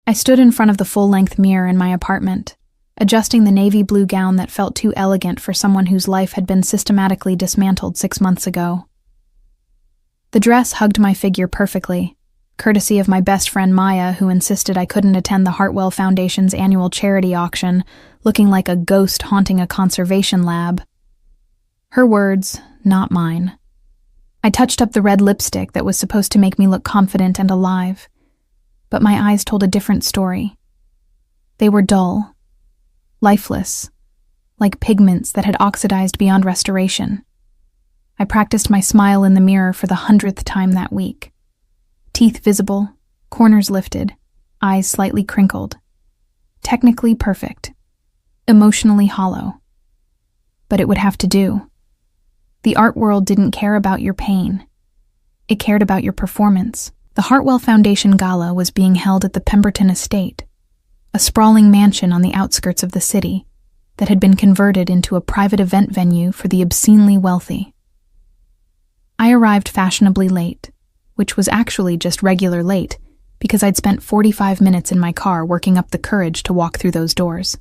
I stood in front of the full-length mirror in my apartment, adjusting the navy blue gown that felt too elegant for someone whose life had been systematically dismantled 6 months ago. The dress hugged my figure perfectly, courtesy of my best friend Maya, who insisted I couldn't attend the Hartwell Foundation's annual charity auction, looking like a ghost haunting a conservation lab. Her words, not mine. I touched up the red lipstick that was supposed to make me look confident and alive, but my eyes told a different story. They were dull, lifeless, like pigments that had oxidized beyond restoration. I practiced my smile in the mirror for the 100th time that week. Teeth visible, corners lifted, eyes slightly crinkled. Technically perfect. Emotionally hollow. But it would have to do. The art world didn't care about your pain. It cared about your performance. The Hartwell Foundation Gala was being held at the Pemberton Estate, a sprawling mansion on the outskirts of the city that had been converted into a private event venue for the obscenely wealthy. I arrived fashionably late, which was actually just regular late because I'd spent 45 minutes in my car working up the courage to walk through those doors.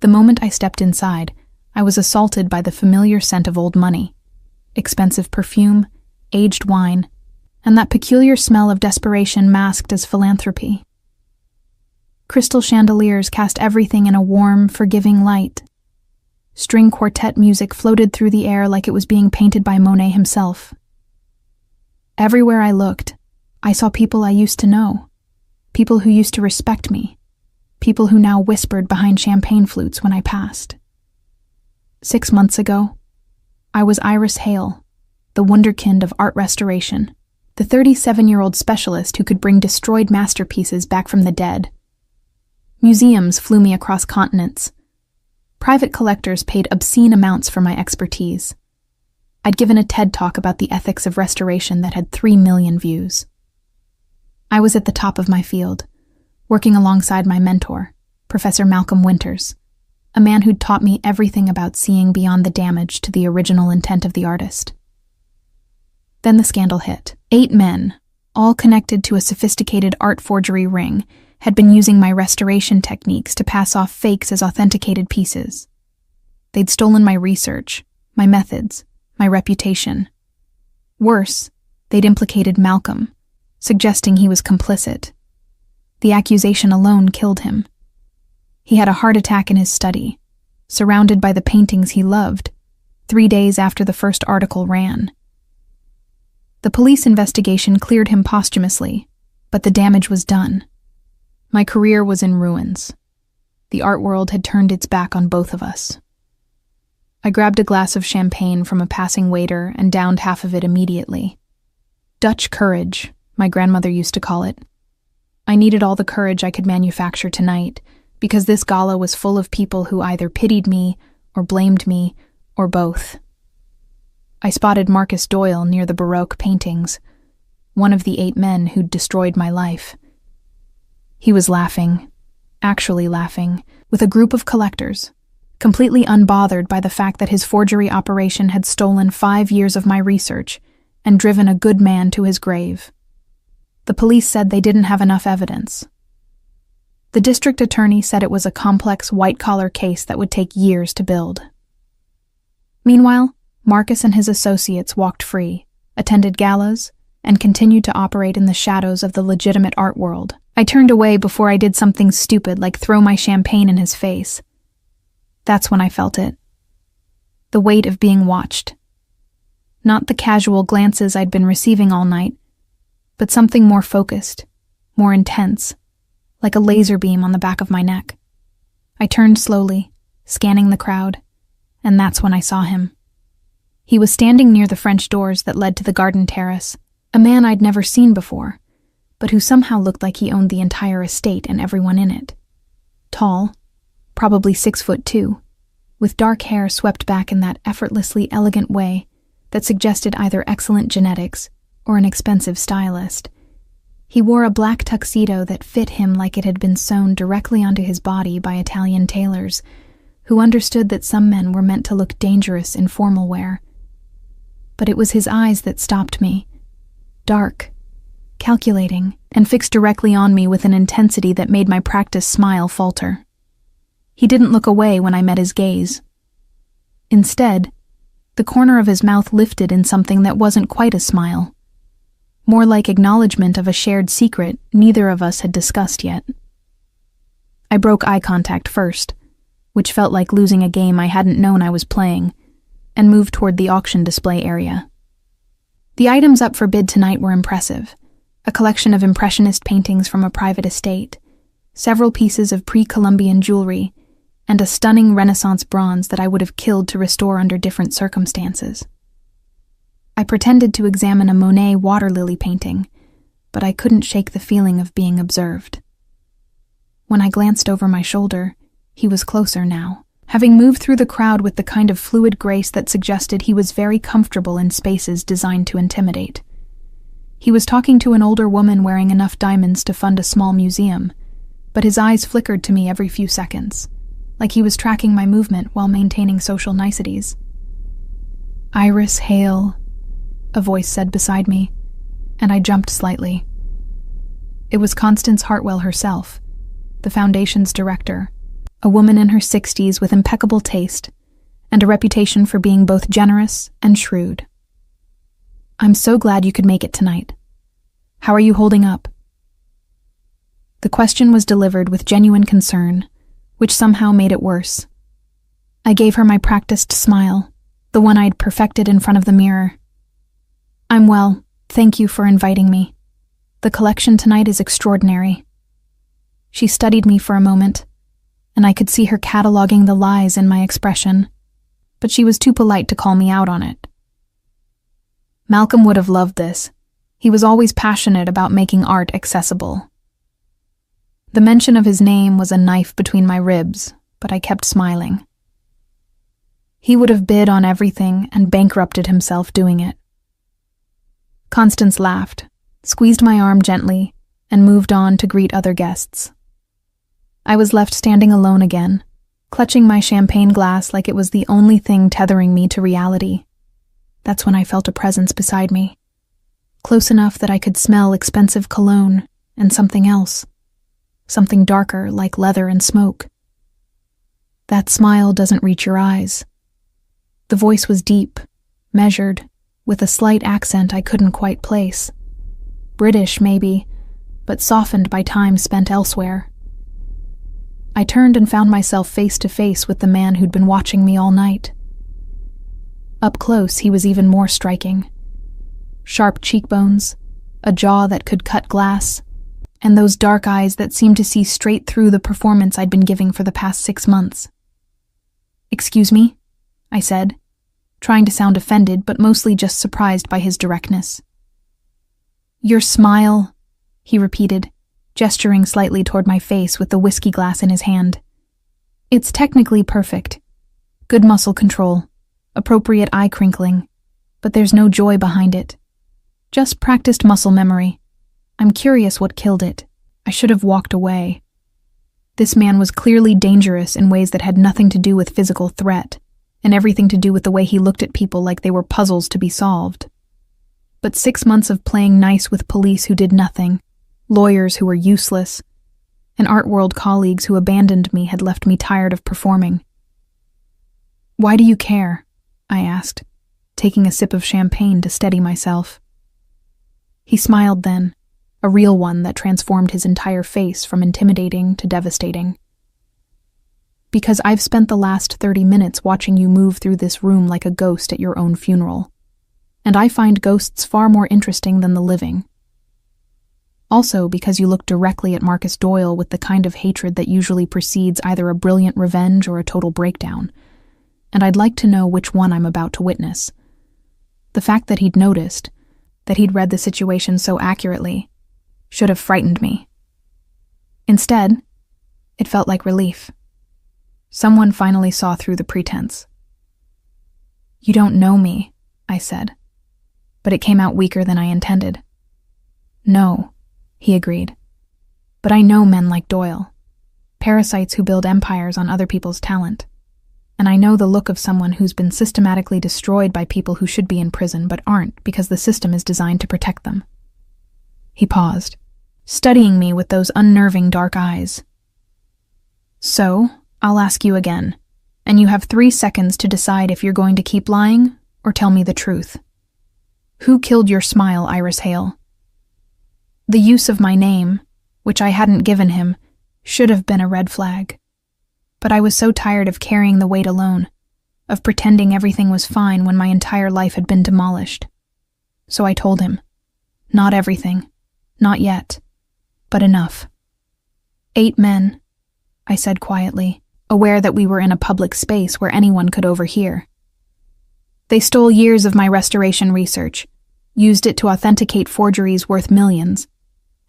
The moment I stepped inside, I was assaulted by the familiar scent of old money, expensive perfume, aged wine, and that peculiar smell of desperation masked as philanthropy. Crystal chandeliers cast everything in a warm, forgiving light. String quartet music floated through the air like it was being painted by Monet himself. Everywhere I looked, I saw people I used to know, people who used to respect me, people who now whispered behind champagne flutes when I passed. 6 months ago, I was Iris Hale, the wunderkind of art restoration, the 37-year-old specialist who could bring destroyed masterpieces back from the dead. Museums flew me across continents. Private collectors paid obscene amounts for my expertise. I'd given a TED Talk about the ethics of restoration that had 3 million views. I was at the top of my field, working alongside my mentor, Professor Malcolm Winters, a man who'd taught me everything about seeing beyond the damage to the original intent of the artist. Then the scandal hit. 8 men, all connected to a sophisticated art forgery ring, had been using my restoration techniques to pass off fakes as authenticated pieces. They'd stolen my research, my methods, my reputation. Worse, they'd implicated Malcolm, suggesting he was complicit. The accusation alone killed him. He had a heart attack in his study, surrounded by the paintings he loved, 3 days after the first article ran. The police investigation cleared him posthumously, but the damage was done. My career was in ruins. The art world had turned its back on both of us. I grabbed a glass of champagne from a passing waiter and downed half of it immediately. Dutch courage, my grandmother used to call it. I needed all the courage I could manufacture tonight, because this gala was full of people who either pitied me or blamed me, or both. I spotted Marcus Doyle near the Baroque paintings, one of the 8 men who'd destroyed my life. He was laughing, actually laughing, with a group of collectors, completely unbothered by the fact that his forgery operation had stolen 5 years of my research and driven a good man to his grave. The police said they didn't have enough evidence. The district attorney said it was a complex white-collar case that would take years to build. Meanwhile, Marcus and his associates walked free, attended galas, and continued to operate in the shadows of the legitimate art world. I turned away before I did something stupid like throw my champagne in his face. That's when I felt it. The weight of being watched. Not the casual glances I'd been receiving all night, but something more focused, more intense, like a laser beam on the back of my neck. I turned slowly, scanning the crowd, and that's when I saw him. He was standing near the French doors that led to the garden terrace, a man I'd never seen before, but who somehow looked like he owned the entire estate and everyone in it. Tall, probably 6'2", with dark hair swept back in that effortlessly elegant way that suggested either excellent genetics or an expensive stylist. He wore a black tuxedo that fit him like it had been sewn directly onto his body by Italian tailors, who understood that some men were meant to look dangerous in formal wear. But it was his eyes that stopped me. Dark, calculating, and fixed directly on me with an intensity that made my practiced smile falter. He didn't look away when I met his gaze. Instead, the corner of his mouth lifted in something that wasn't quite a smile, more like acknowledgement of a shared secret neither of us had discussed yet. I broke eye contact first, which felt like losing a game I hadn't known I was playing, and moved toward the auction display area. The items up for bid tonight were impressive: a collection of impressionist paintings from a private estate, several pieces of pre-Columbian jewelry, and a stunning Renaissance bronze that I would have killed to restore under different circumstances. I pretended to examine a Monet water lily painting, but I couldn't shake the feeling of being observed. When I glanced over my shoulder, he was closer now, having moved through the crowd with the kind of fluid grace that suggested he was very comfortable in spaces designed to intimidate. He was talking to an older woman wearing enough diamonds to fund a small museum, but his eyes flickered to me every few seconds, like he was tracking my movement while maintaining social niceties. "Iris Hale," a voice said beside me, and I jumped slightly. It was Constance Hartwell herself, the Foundation's director, a woman in her 60s with impeccable taste and a reputation for being both generous and shrewd. "I'm so glad you could make it tonight. How are you holding up?" The question was delivered with genuine concern, which somehow made it worse. I gave her my practiced smile, the one I'd perfected in front of the mirror. "I'm well, thank you for inviting me. The collection tonight is extraordinary." She studied me for a moment, and I could see her cataloging the lies in my expression, but she was too polite to call me out on it. "Malcolm would have loved this. He was always passionate about making art accessible." The mention of his name was a knife between my ribs, but I kept smiling. "He would have bid on everything and bankrupted himself doing it." Constance laughed, squeezed my arm gently, and moved on to greet other guests. I was left standing alone again, clutching my champagne glass like it was the only thing tethering me to reality. That's when I felt a presence beside me, close enough that I could smell expensive cologne and something else, something darker like leather and smoke. "That smile doesn't reach your eyes." The voice was deep, measured, with a slight accent I couldn't quite place. British, maybe, but softened by time spent elsewhere. I turned and found myself face to face with the man who'd been watching me all night. Up close, he was even more striking. Sharp cheekbones, a jaw that could cut glass, and those dark eyes that seemed to see straight through the performance I'd been giving for the past 6 months. "Excuse me?" I said, trying to sound offended but mostly just surprised by his directness. "Your smile," he repeated, gesturing slightly toward my face with the whiskey glass in his hand. "It's technically perfect. Good muscle control, appropriate eye crinkling, but there's no joy behind it. Just practiced muscle memory. I'm curious what killed it. I should have walked away." This man was clearly dangerous in ways that had nothing to do with physical threat, and everything to do with the way he looked at people like they were puzzles to be solved. But 6 months of playing nice with police who did nothing, lawyers who were useless, and art world colleagues who abandoned me had left me tired of performing. "Why do you care?" I asked, taking a sip of champagne to steady myself. He smiled then, a real one that transformed his entire face from intimidating to devastating. "Because I've spent the last 30 minutes watching you move through this room like a ghost at your own funeral, and I find ghosts far more interesting than the living. Also because you look directly at Marcus Doyle with the kind of hatred that usually precedes either a brilliant revenge or a total breakdown, and I'd like to know which one I'm about to witness." The fact that he'd noticed, that he'd read the situation so accurately, should have frightened me. Instead, it felt like relief. Someone finally saw through the pretense. "You don't know me," I said, but it came out weaker than I intended. "No," he agreed, "but I know men like Doyle, parasites who build empires on other people's talent, and I know the look of someone who's been systematically destroyed by people who should be in prison but aren't because the system is designed to protect them." He paused, studying me with those unnerving dark eyes. So, I'll ask you again, and you have 3 seconds to decide if you're going to keep lying or tell me the truth. Who killed your smile, Iris Hale? The use of my name, which I hadn't given him, should have been a red flag. But I was so tired of carrying the weight alone, of pretending everything was fine when my entire life had been demolished. So I told him, not everything, not yet, but enough. 8 men, I said quietly, aware that we were in a public space where anyone could overhear. They stole years of my restoration research, used it to authenticate forgeries worth millions,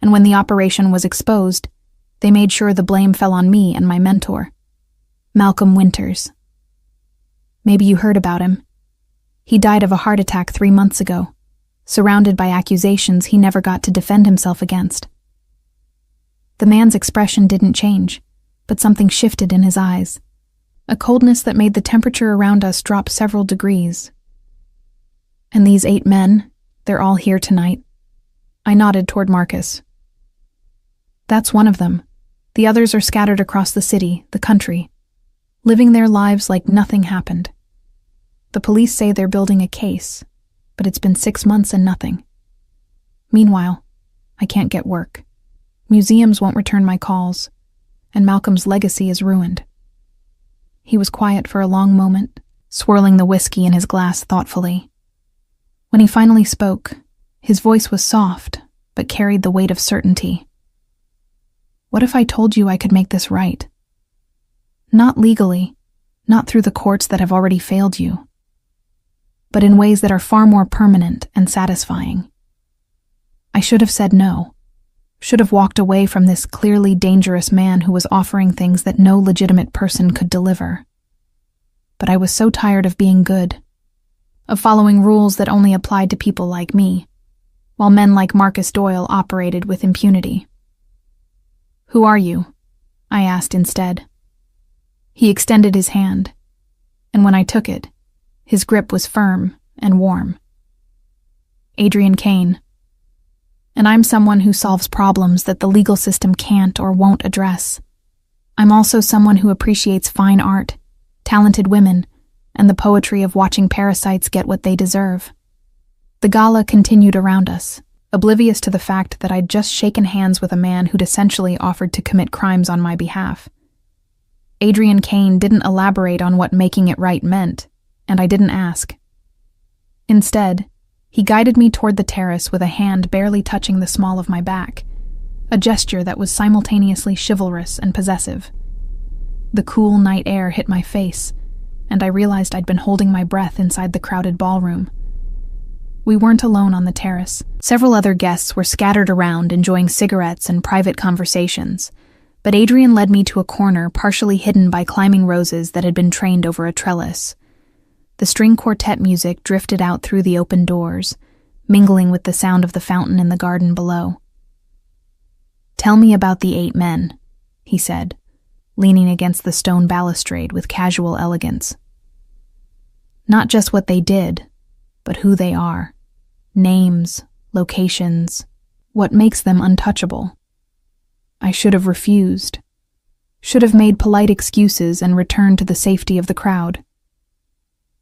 and when the operation was exposed, they made sure the blame fell on me and my mentor, Malcolm Winters. Maybe you heard about him. He died of a heart attack 3 months ago, surrounded by accusations he never got to defend himself against. The man's expression didn't change, but something shifted in his eyes, a coldness that made the temperature around us drop several degrees. And these 8 men, they're all here tonight. I nodded toward Marcus. That's one of them. The others are scattered across the city, the country, living their lives like nothing happened. The police say they're building a case, but it's been 6 months and nothing. Meanwhile, I can't get work. Museums won't return my calls, and Malcolm's legacy is ruined. He was quiet for a long moment, swirling the whiskey in his glass thoughtfully. When he finally spoke, his voice was soft, but carried the weight of certainty. What if I told you I could make this right? Not legally, not through the courts that have already failed you, but in ways that are far more permanent and satisfying. I should have said no, should have walked away from this clearly dangerous man who was offering things that no legitimate person could deliver. But I was so tired of being good, of following rules that only applied to people like me, while men like Marcus Doyle operated with impunity. Who are you? I asked instead. He extended his hand, and when I took it, his grip was firm and warm. Adrian Kane. And I'm someone who solves problems that the legal system can't or won't address. I'm also someone who appreciates fine art, talented women, and the poetry of watching parasites get what they deserve. The gala continued around us, oblivious to the fact that I'd just shaken hands with a man who'd essentially offered to commit crimes on my behalf. Adrian Kane didn't elaborate on what making it right meant, and I didn't ask. Instead, he guided me toward the terrace with a hand barely touching the small of my back, a gesture that was simultaneously chivalrous and possessive. The cool night air hit my face, and I realized I'd been holding my breath inside the crowded ballroom. We weren't alone on the terrace. Several other guests were scattered around enjoying cigarettes and private conversations, but Adrian led me to a corner partially hidden by climbing roses that had been trained over a trellis. The string quartet music drifted out through the open doors, mingling with the sound of the fountain in the garden below. "Tell me about the 8 men," he said, leaning against the stone balustrade with casual elegance. "Not just what they did, but who they are. Names, locations, what makes them untouchable." I should have refused, should have made polite excuses and returned to the safety of the crowd.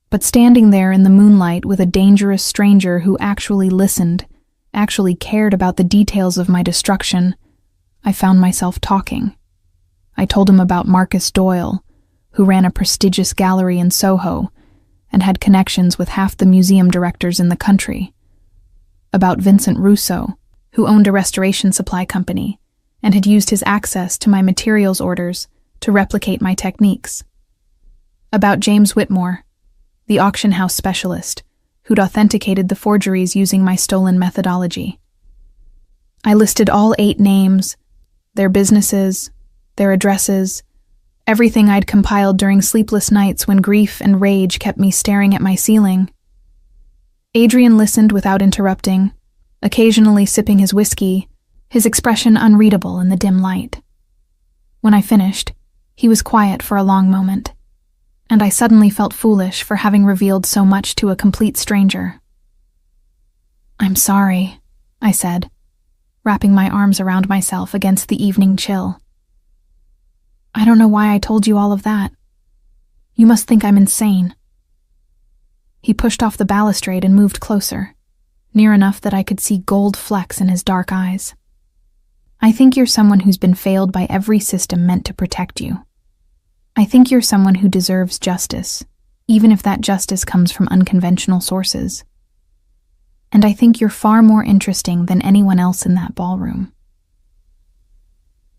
But standing there in the moonlight with a dangerous stranger who actually listened, actually cared about the details of my destruction, I found myself talking. I told him about Marcus Doyle, who ran a prestigious gallery in Soho and had connections with half the museum directors in the country. About Vincent Russo, who owned a restoration supply company and had used his access to my materials orders to replicate my techniques. About James Whitmore, the auction house specialist, who'd authenticated the forgeries using my stolen methodology. I listed all 8 names, their businesses, their addresses, everything I'd compiled during sleepless nights when grief and rage kept me staring at my ceiling. Adrian listened without interrupting, occasionally sipping his whiskey, his expression unreadable in the dim light. When I finished, he was quiet for a long moment, and I suddenly felt foolish for having revealed so much to a complete stranger. "I'm sorry," I said, wrapping my arms around myself against the evening chill. I don't know why I told you all of that. You must think I'm insane. He pushed off the balustrade and moved closer, near enough that I could see gold flecks in his dark eyes. I think you're someone who's been failed by every system meant to protect you. I think you're someone who deserves justice, even if that justice comes from unconventional sources. And I think you're far more interesting than anyone else in that ballroom.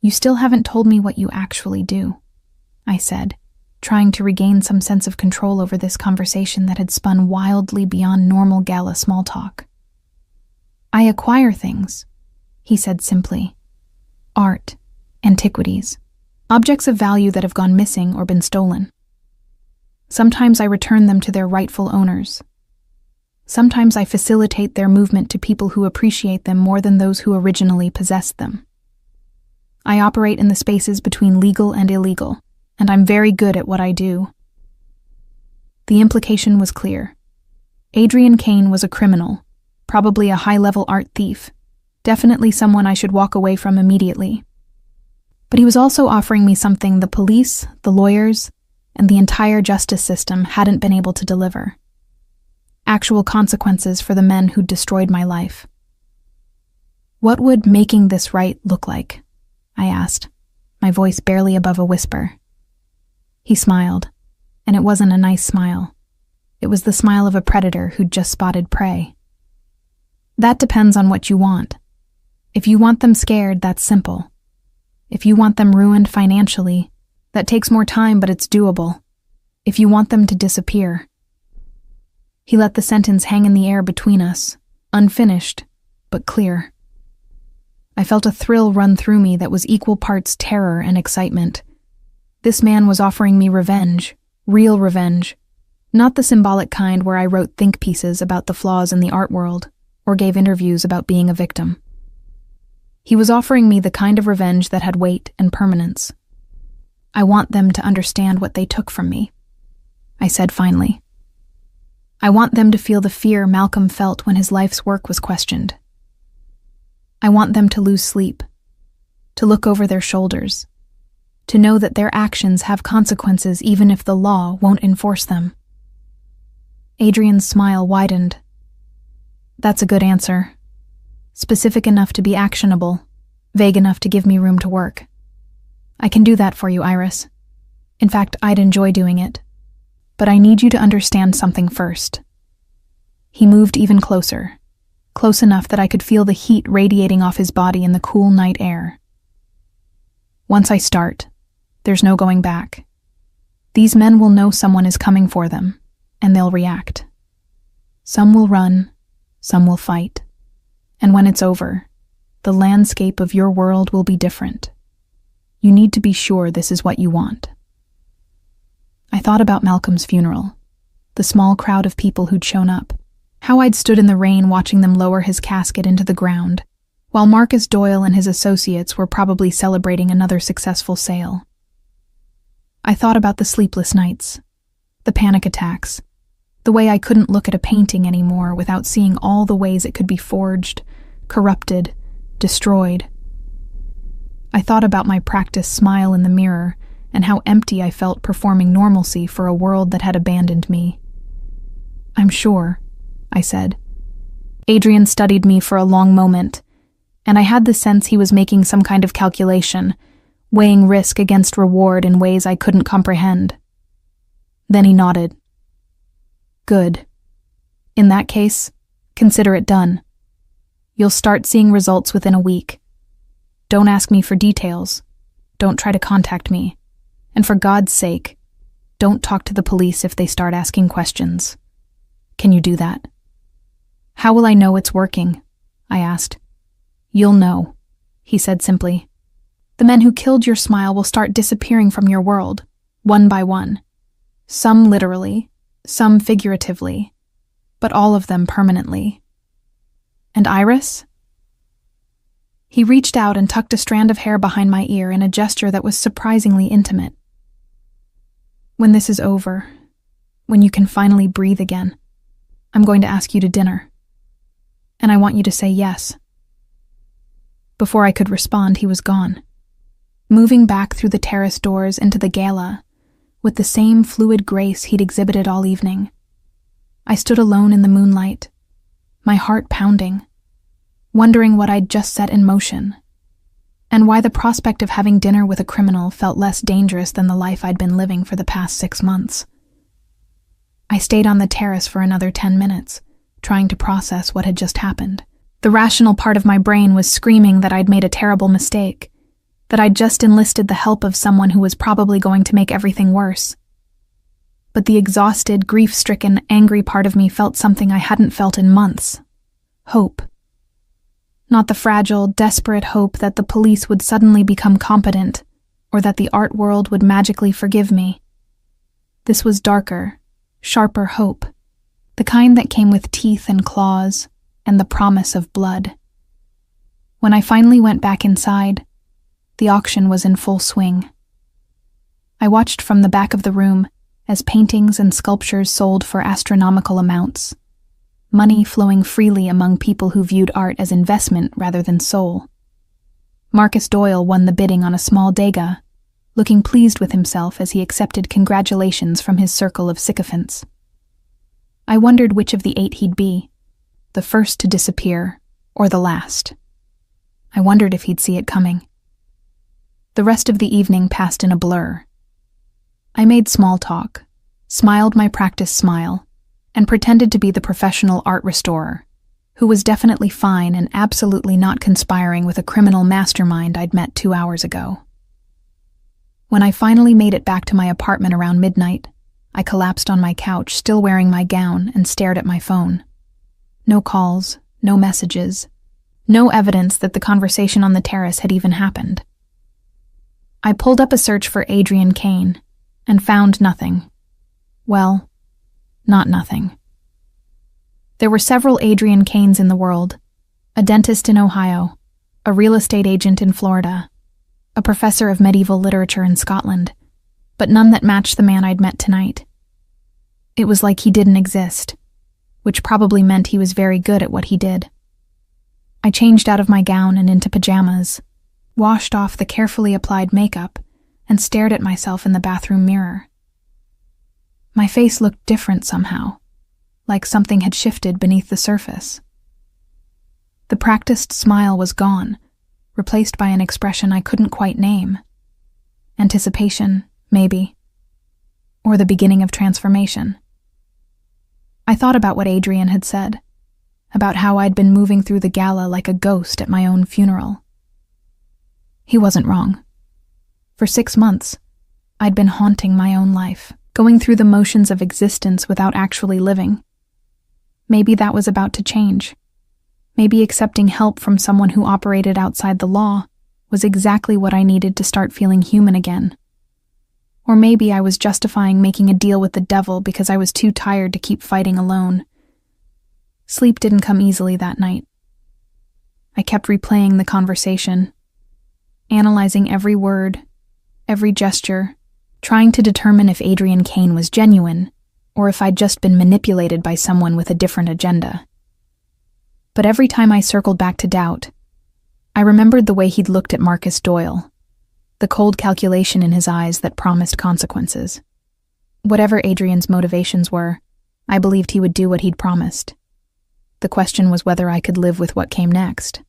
You still haven't told me what you actually do, I said, trying to regain some sense of control over this conversation that had spun wildly beyond normal gala small talk. I acquire things, he said simply. Art, antiquities, objects of value that have gone missing or been stolen. Sometimes I return them to their rightful owners. Sometimes I facilitate their movement to people who appreciate them more than those who originally possessed them. I operate in the spaces between legal and illegal, and I'm very good at what I do. The implication was clear. Adrian Kane was a criminal, probably a high-level art thief, definitely someone I should walk away from immediately. But he was also offering me something the police, the lawyers, and the entire justice system hadn't been able to deliver. Actual consequences for the men who'd destroyed my life. What would making this right look like? I asked, my voice barely above a whisper. He smiled, and it wasn't a nice smile. It was the smile of a predator who'd just spotted prey. That depends on what you want. If you want them scared, that's simple. If you want them ruined financially, that takes more time, but it's doable. If you want them to disappear. He let the sentence hang in the air between us, unfinished, but clear. I felt a thrill run through me that was equal parts terror and excitement. This man was offering me revenge, real revenge, not the symbolic kind where I wrote think pieces about the flaws in the art world or gave interviews about being a victim. He was offering me the kind of revenge that had weight and permanence. I want them to understand what they took from me, I said finally. I want them to feel the fear Malcolm felt when his life's work was questioned. I want them to lose sleep, to look over their shoulders, to know that their actions have consequences even if the law won't enforce them. Adrian's smile widened. That's a good answer. Specific enough to be actionable, vague enough to give me room to work. I can do that for you, Iris. In fact, I'd enjoy doing it. But I need you to understand something first. He moved even closer, close enough that I could feel the heat radiating off his body in the cool night air. Once I start, there's no going back. These men will know someone is coming for them, and they'll react. Some will run, some will fight. And when it's over, the landscape of your world will be different. You need to be sure this is what you want. I thought about Malcolm's funeral, the small crowd of people who'd shown up, how I'd stood in the rain watching them lower his casket into the ground, while Marcus Doyle and his associates were probably celebrating another successful sale. I thought about the sleepless nights, the panic attacks, the way I couldn't look at a painting anymore without seeing all the ways it could be forged, corrupted, destroyed. I thought about my practiced smile in the mirror and how empty I felt performing normalcy for a world that had abandoned me. I'm sure, I said. Adrian studied me for a long moment, and I had the sense he was making some kind of calculation, weighing risk against reward in ways I couldn't comprehend. Then he nodded. Good. In that case, consider it done. You'll start seeing results within a week. Don't ask me for details. Don't try to contact me. And for God's sake, don't talk to the police if they start asking questions. Can you do that? How will I know it's working? I asked. You'll know, he said simply. The men who killed your smile will start disappearing from your world, one by one. Some literally, some figuratively, but all of them permanently. And Iris? He reached out and tucked a strand of hair behind my ear in a gesture that was surprisingly intimate. When this is over, when you can finally breathe again, I'm going to ask you to dinner. And I want you to say yes. Before I could respond, he was gone, moving back through the terrace doors into the gala with the same fluid grace he'd exhibited all evening. I stood alone in the moonlight, my heart pounding, wondering what I'd just set in motion, and why the prospect of having dinner with a criminal felt less dangerous than the life I'd been living for the past 6 months. I stayed on the terrace for another 10 minutes, trying to process what had just happened. The rational part of my brain was screaming that I'd made a terrible mistake, that I'd just enlisted the help of someone who was probably going to make everything worse. But the exhausted, grief-stricken, angry part of me felt something I hadn't felt in months. Hope. Not the fragile, desperate hope that the police would suddenly become competent, or that the art world would magically forgive me. This was darker, sharper hope, the kind that came with teeth and claws, and the promise of blood. When I finally went back inside, the auction was in full swing. I watched from the back of the room as paintings and sculptures sold for astronomical amounts, money flowing freely among people who viewed art as investment rather than soul. Marcus Doyle won the bidding on a small Degas, looking pleased with himself as he accepted congratulations from his circle of sycophants. I wondered which of the 8 he'd be, the first to disappear or the last. I wondered if he'd see it coming. The rest of the evening passed in a blur. I made small talk, smiled my practice smile, and pretended to be the professional art restorer, who was definitely fine and absolutely not conspiring with a criminal mastermind I'd met 2 hours ago. When I finally made it back to my apartment around midnight, I collapsed on my couch, still wearing my gown, and stared at my phone. No calls, no messages, no evidence that the conversation on the terrace had even happened. I pulled up a search for Adrian Kane and found nothing. Well, not nothing. There were several Adrian Kanes in the world: a dentist in Ohio, a real estate agent in Florida, a professor of medieval literature in Scotland, but none that matched the man I'd met tonight. It was like he didn't exist, which probably meant he was very good at what he did. I changed out of my gown and into pajamas, washed off the carefully applied makeup, and stared at myself in the bathroom mirror. My face looked different somehow, like something had shifted beneath the surface. The practiced smile was gone, replaced by an expression I couldn't quite name. Anticipation, maybe. Or the beginning of transformation. I thought about what Adrian had said, about how I'd been moving through the gala like a ghost at my own funeral. He wasn't wrong. For 6 months, I'd been haunting my own life, going through the motions of existence without actually living. Maybe that was about to change. Maybe accepting help from someone who operated outside the law was exactly what I needed to start feeling human again. Or maybe I was justifying making a deal with the devil because I was too tired to keep fighting alone. Sleep didn't come easily that night. I kept replaying the conversation, analyzing every word, every gesture, trying to determine if Adrian Kane was genuine, or if I'd just been manipulated by someone with a different agenda. But every time I circled back to doubt, I remembered the way he'd looked at Marcus Doyle, the cold calculation in his eyes that promised consequences. Whatever Adrian's motivations were, I believed he would do what he'd promised. The question was whether I could live with what came next.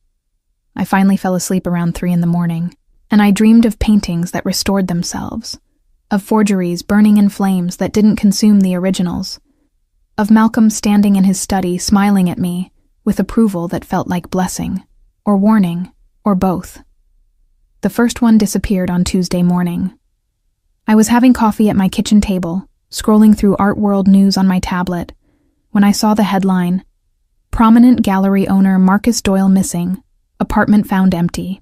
I finally fell asleep around 3 a.m, and I dreamed of paintings that restored themselves, of forgeries burning in flames that didn't consume the originals, of Malcolm standing in his study smiling at me with approval that felt like blessing, or warning, or both. The first one disappeared on Tuesday morning. I was having coffee at my kitchen table, scrolling through Art World news on my tablet, when I saw the headline, "Prominent gallery owner Marcus Doyle missing, apartment found empty."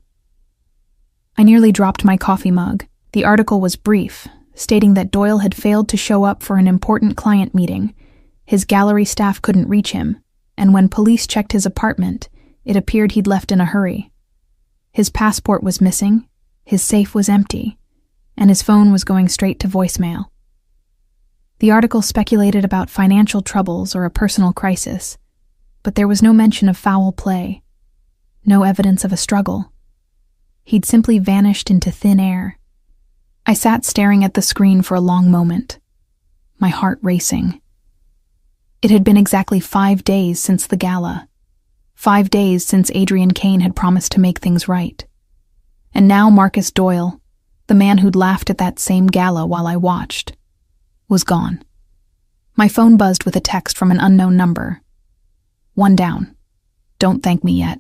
I nearly dropped my coffee mug. The article was brief, stating that Doyle had failed to show up for an important client meeting. His gallery staff couldn't reach him, and when police checked his apartment, it appeared he'd left in a hurry. His passport was missing, his safe was empty, and his phone was going straight to voicemail. The article speculated about financial troubles or a personal crisis, but there was no mention of foul play, no evidence of a struggle, He'd simply vanished into thin air. I sat staring at the screen for a long moment, my heart racing. It had been exactly 5 days since the gala. 5 days since Adrian Kane had promised to make things right. And now Marcus Doyle, the man who'd laughed at that same gala while I watched, was gone. My phone buzzed with a text from an unknown number. "One down. Don't thank me yet."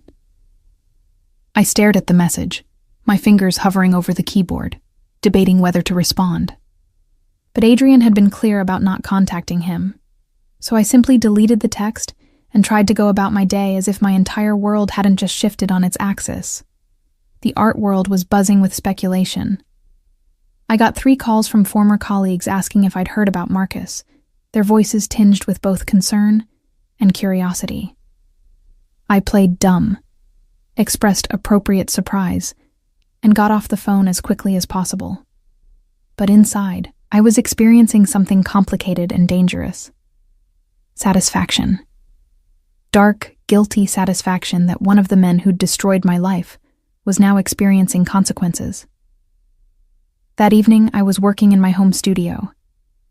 I stared at the message, my fingers hovering over the keyboard, debating whether to respond. But Adrian had been clear about not contacting him, so I simply deleted the text and tried to go about my day as if my entire world hadn't just shifted on its axis. The art world was buzzing with speculation. I got 3 calls from former colleagues asking if I'd heard about Marcus, their voices tinged with both concern and curiosity. I played dumb, expressed appropriate surprise, and got off the phone as quickly as possible. But inside, I was experiencing something complicated and dangerous. Satisfaction. Dark, guilty satisfaction that one of the men who'd destroyed my life was now experiencing consequences. That evening, I was working in my home studio,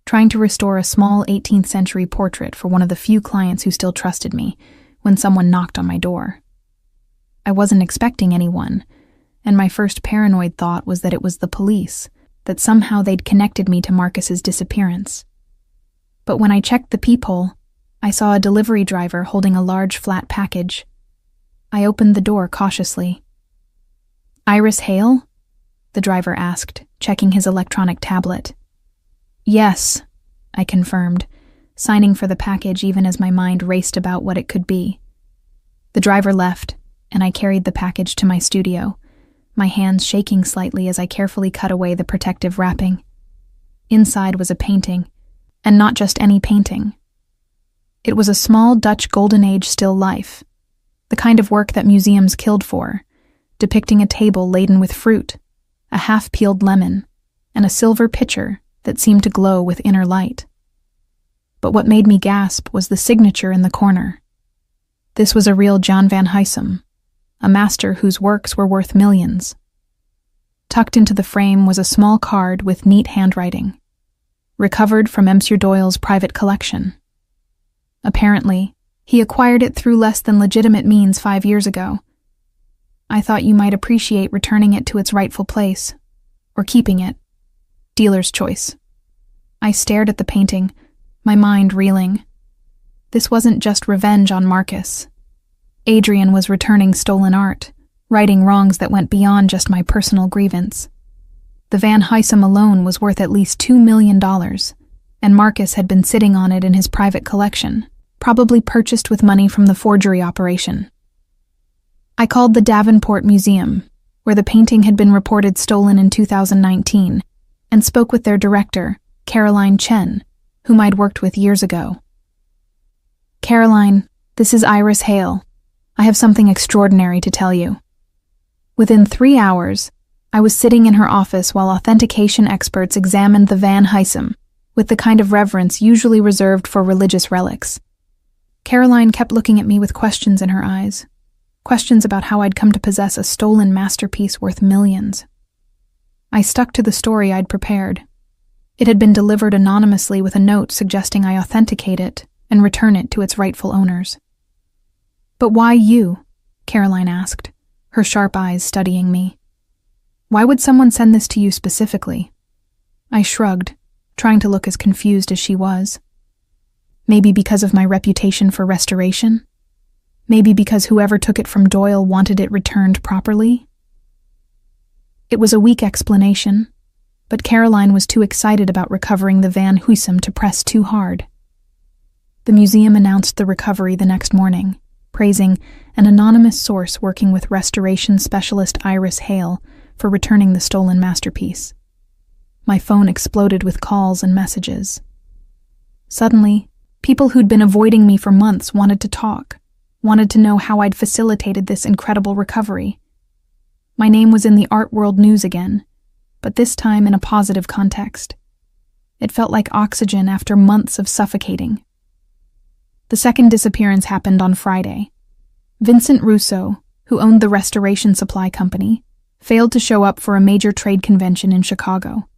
trying to restore a small 18th century portrait for one of the few clients who still trusted me, when someone knocked on my door. I wasn't expecting anyone, and my first paranoid thought was that it was the police, that somehow they'd connected me to Marcus's disappearance. But when I checked the peephole, I saw a delivery driver holding a large flat package. I opened the door cautiously. "Iris Hale?" the driver asked, checking his electronic tablet. "Yes," I confirmed, signing for the package even as my mind raced about what it could be. The driver left, and I carried the package to my studio, my hands shaking slightly as I carefully cut away the protective wrapping. Inside was a painting, and not just any painting. It was a small Dutch Golden Age still life, the kind of work that museums killed for, depicting a table laden with fruit, a half-peeled lemon, and a silver pitcher that seemed to glow with inner light. But what made me gasp was the signature in the corner. This was a real Jan van Huysum, a master whose works were worth millions. Tucked into the frame was a small card with neat handwriting, recovered from Monsieur Doyle's private collection. Apparently, he acquired it through less than legitimate means 5 years ago. I thought you might appreciate returning it to its rightful place, or keeping it. Dealer's choice. I stared at the painting, my mind reeling. This wasn't just revenge on Marcus. Adrian was returning stolen art, righting wrongs that went beyond just my personal grievance. The Van Huysum alone was worth at least $2 million, and Marcus had been sitting on it in his private collection, probably purchased with money from the forgery operation. I called the Davenport Museum, where the painting had been reported stolen in 2019, and spoke with their director, Caroline Chen, whom I'd worked with years ago. "Caroline, this is Iris Hale. I have something extraordinary to tell you." Within 3 hours, I was sitting in her office while authentication experts examined the Van Huysum with the kind of reverence usually reserved for religious relics. Caroline kept looking at me with questions in her eyes, questions about how I'd come to possess a stolen masterpiece worth millions. I stuck to the story I'd prepared. It had been delivered anonymously with a note suggesting I authenticate it and return it to its rightful owners. "But why you?" Caroline asked, her sharp eyes studying me. "Why would someone send this to you specifically?" I shrugged, trying to look as confused as she was. Maybe because of my reputation for restoration? Maybe because whoever took it from Doyle wanted it returned properly? It was a weak explanation, but Caroline was too excited about recovering the Van Huysum to press too hard. The museum announced the recovery the next morning, praising an anonymous source working with restoration specialist Iris Hale for returning the stolen masterpiece. My phone exploded with calls and messages. Suddenly, people who'd been avoiding me for months wanted to talk, wanted to know how I'd facilitated this incredible recovery. My name was in the art world news again, but this time in a positive context. It felt like oxygen after months of suffocating. The second disappearance happened on Friday. Vincent Russo, who owned the restoration supply company, failed to show up for a major trade convention in Chicago.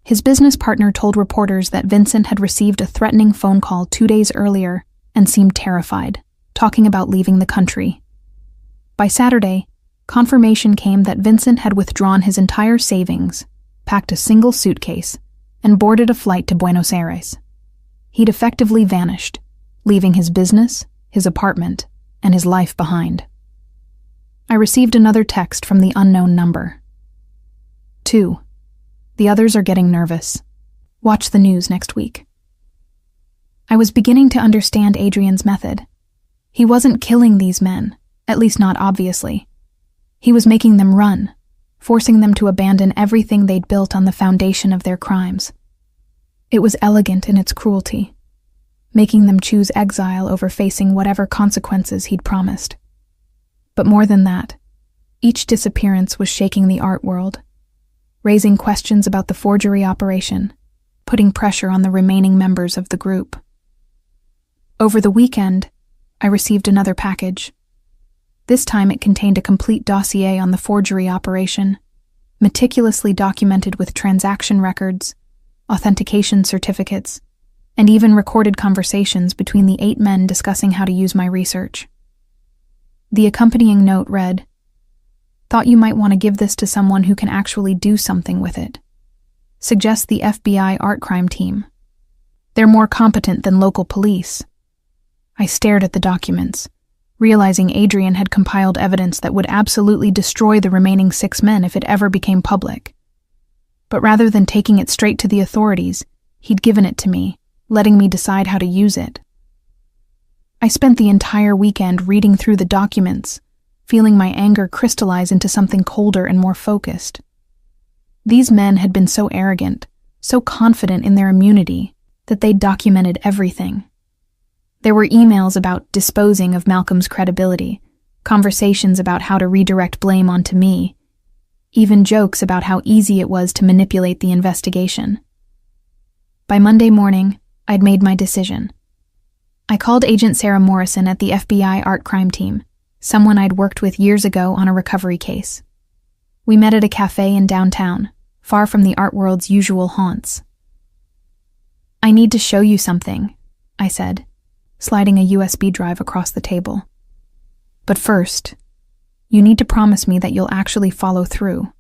His business partner told reporters that Vincent had received a threatening phone call 2 days earlier and seemed terrified, talking about leaving the country. By Saturday, confirmation came that Vincent had withdrawn his entire savings, packed a single suitcase, and boarded a flight to Buenos Aires. He'd effectively vanished, leaving his business, his apartment, and his life behind. I received another text from the unknown number. 2. The others are getting nervous. Watch the news next week. I was beginning to understand Adrian's method. He wasn't killing these men, at least not obviously. He was making them run, forcing them to abandon everything they'd built on the foundation of their crimes. It was elegant in its cruelty, making them choose exile over facing whatever consequences he'd promised. But more than that, each disappearance was shaking the art world, raising questions about the forgery operation, putting pressure on the remaining members of the group. Over the weekend, I received another package. This time it contained a complete dossier on the forgery operation, meticulously documented with transaction records, authentication certificates, and even recorded conversations between the 8 men discussing how to use my research. The accompanying note read, "Thought you might want to give this to someone who can actually do something with it. Suggest the FBI art crime team. They're more competent than local police." I stared at the documents, realizing Adrian had compiled evidence that would absolutely destroy the remaining 6 men if it ever became public. But rather than taking it straight to the authorities, he'd given it to me, letting me decide how to use it. I spent the entire weekend reading through the documents, feeling my anger crystallize into something colder and more focused. These men had been so arrogant, so confident in their immunity, that they'd documented everything. There were emails about disposing of Malcolm's credibility, conversations about how to redirect blame onto me, even jokes about how easy it was to manipulate the investigation. By Monday morning, I'd made my decision. I called Agent Sarah Morrison at the FBI art crime team, someone I'd worked with years ago on a recovery case. We met at a cafe in downtown, far from the art world's usual haunts. "I need to show you something," I said, sliding a USB drive across the table. "But first, you need to promise me that you'll actually follow through.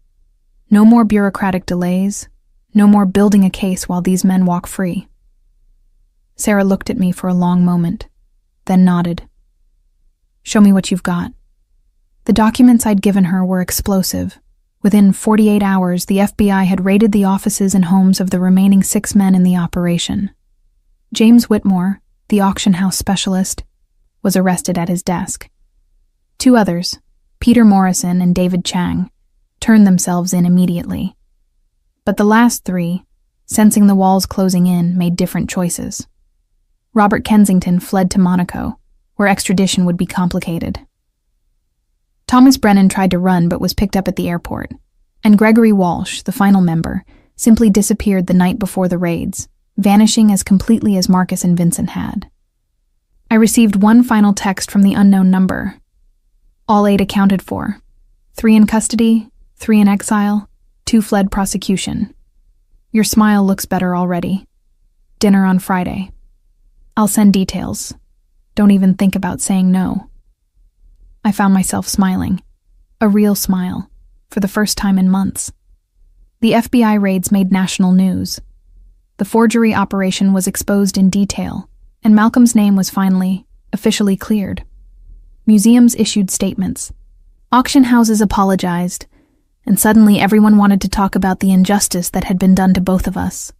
No more bureaucratic delays, no more building a case while these men walk free." Sarah looked at me for a long moment, then nodded. "Show me what you've got." The documents I'd given her were explosive. Within 48 hours, the FBI had raided the offices and homes of the remaining 6 men in the operation. James Whitmore, the auction house specialist, was arrested at his desk. 2 others, Peter Morrison and David Chang, turned themselves in immediately. But the last 3, sensing the walls closing in, made different choices. Robert Kensington fled to Monaco, where extradition would be complicated. Thomas Brennan tried to run but was picked up at the airport, and Gregory Walsh, the final member, simply disappeared the night before the raids, vanishing as completely as Marcus and Vincent had. I received one final text from the unknown number. All 8 accounted for. 3 in custody, 3 in exile, 2 fled prosecution. Your smile looks better already. Dinner on Friday. I'll send details. Don't even think about saying no. I found myself smiling. A real smile, for the first time in months. The FBI raids made national news. The forgery operation was exposed in detail, and Malcolm's name was finally, officially cleared. Museums issued statements. Auction houses apologized, and suddenly everyone wanted to talk about the injustice that had been done to both of us.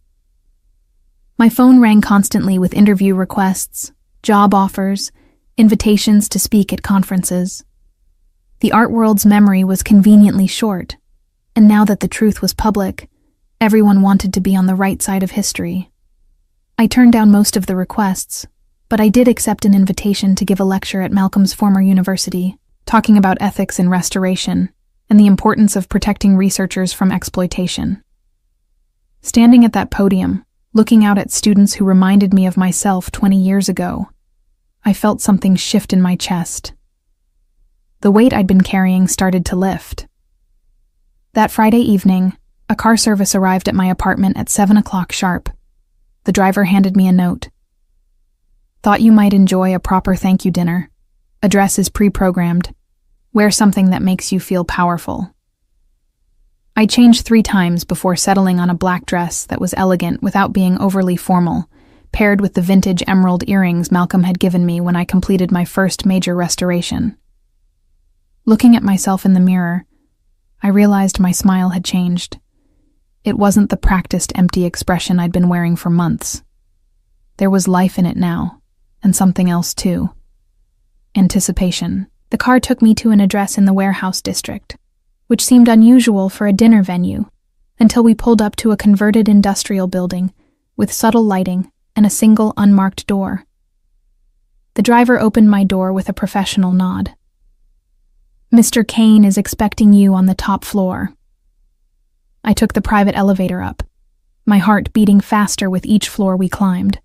My phone rang constantly with interview requests, job offers, invitations to speak at conferences. The art world's memory was conveniently short, and now that the truth was public, everyone wanted to be on the right side of history. I turned down most of the requests, but I did accept an invitation to give a lecture at Malcolm's former university, talking about ethics in restoration and the importance of protecting researchers from exploitation. Standing at that podium, looking out at students who reminded me of myself 20 years ago, I felt something shift in my chest. The weight I'd been carrying started to lift. That Friday evening, a car service arrived at my apartment at 7 o'clock sharp. The driver handed me a note. Thought you might enjoy a proper thank you dinner. Address is pre-programmed. Wear something that makes you feel powerful. I changed 3 times before settling on a black dress that was elegant without being overly formal, paired with the vintage emerald earrings Malcolm had given me when I completed my first major restoration. Looking at myself in the mirror, I realized my smile had changed. It wasn't the practiced empty expression I'd been wearing for months. There was life in it now, and something else too. Anticipation. The car took me to an address in the warehouse district, which seemed unusual for a dinner venue, until we pulled up to a converted industrial building with subtle lighting and a single unmarked door. The driver opened my door with a professional nod. Mr. Kane is expecting you on the top floor. I took the private elevator up, my heart beating faster with each floor we climbed.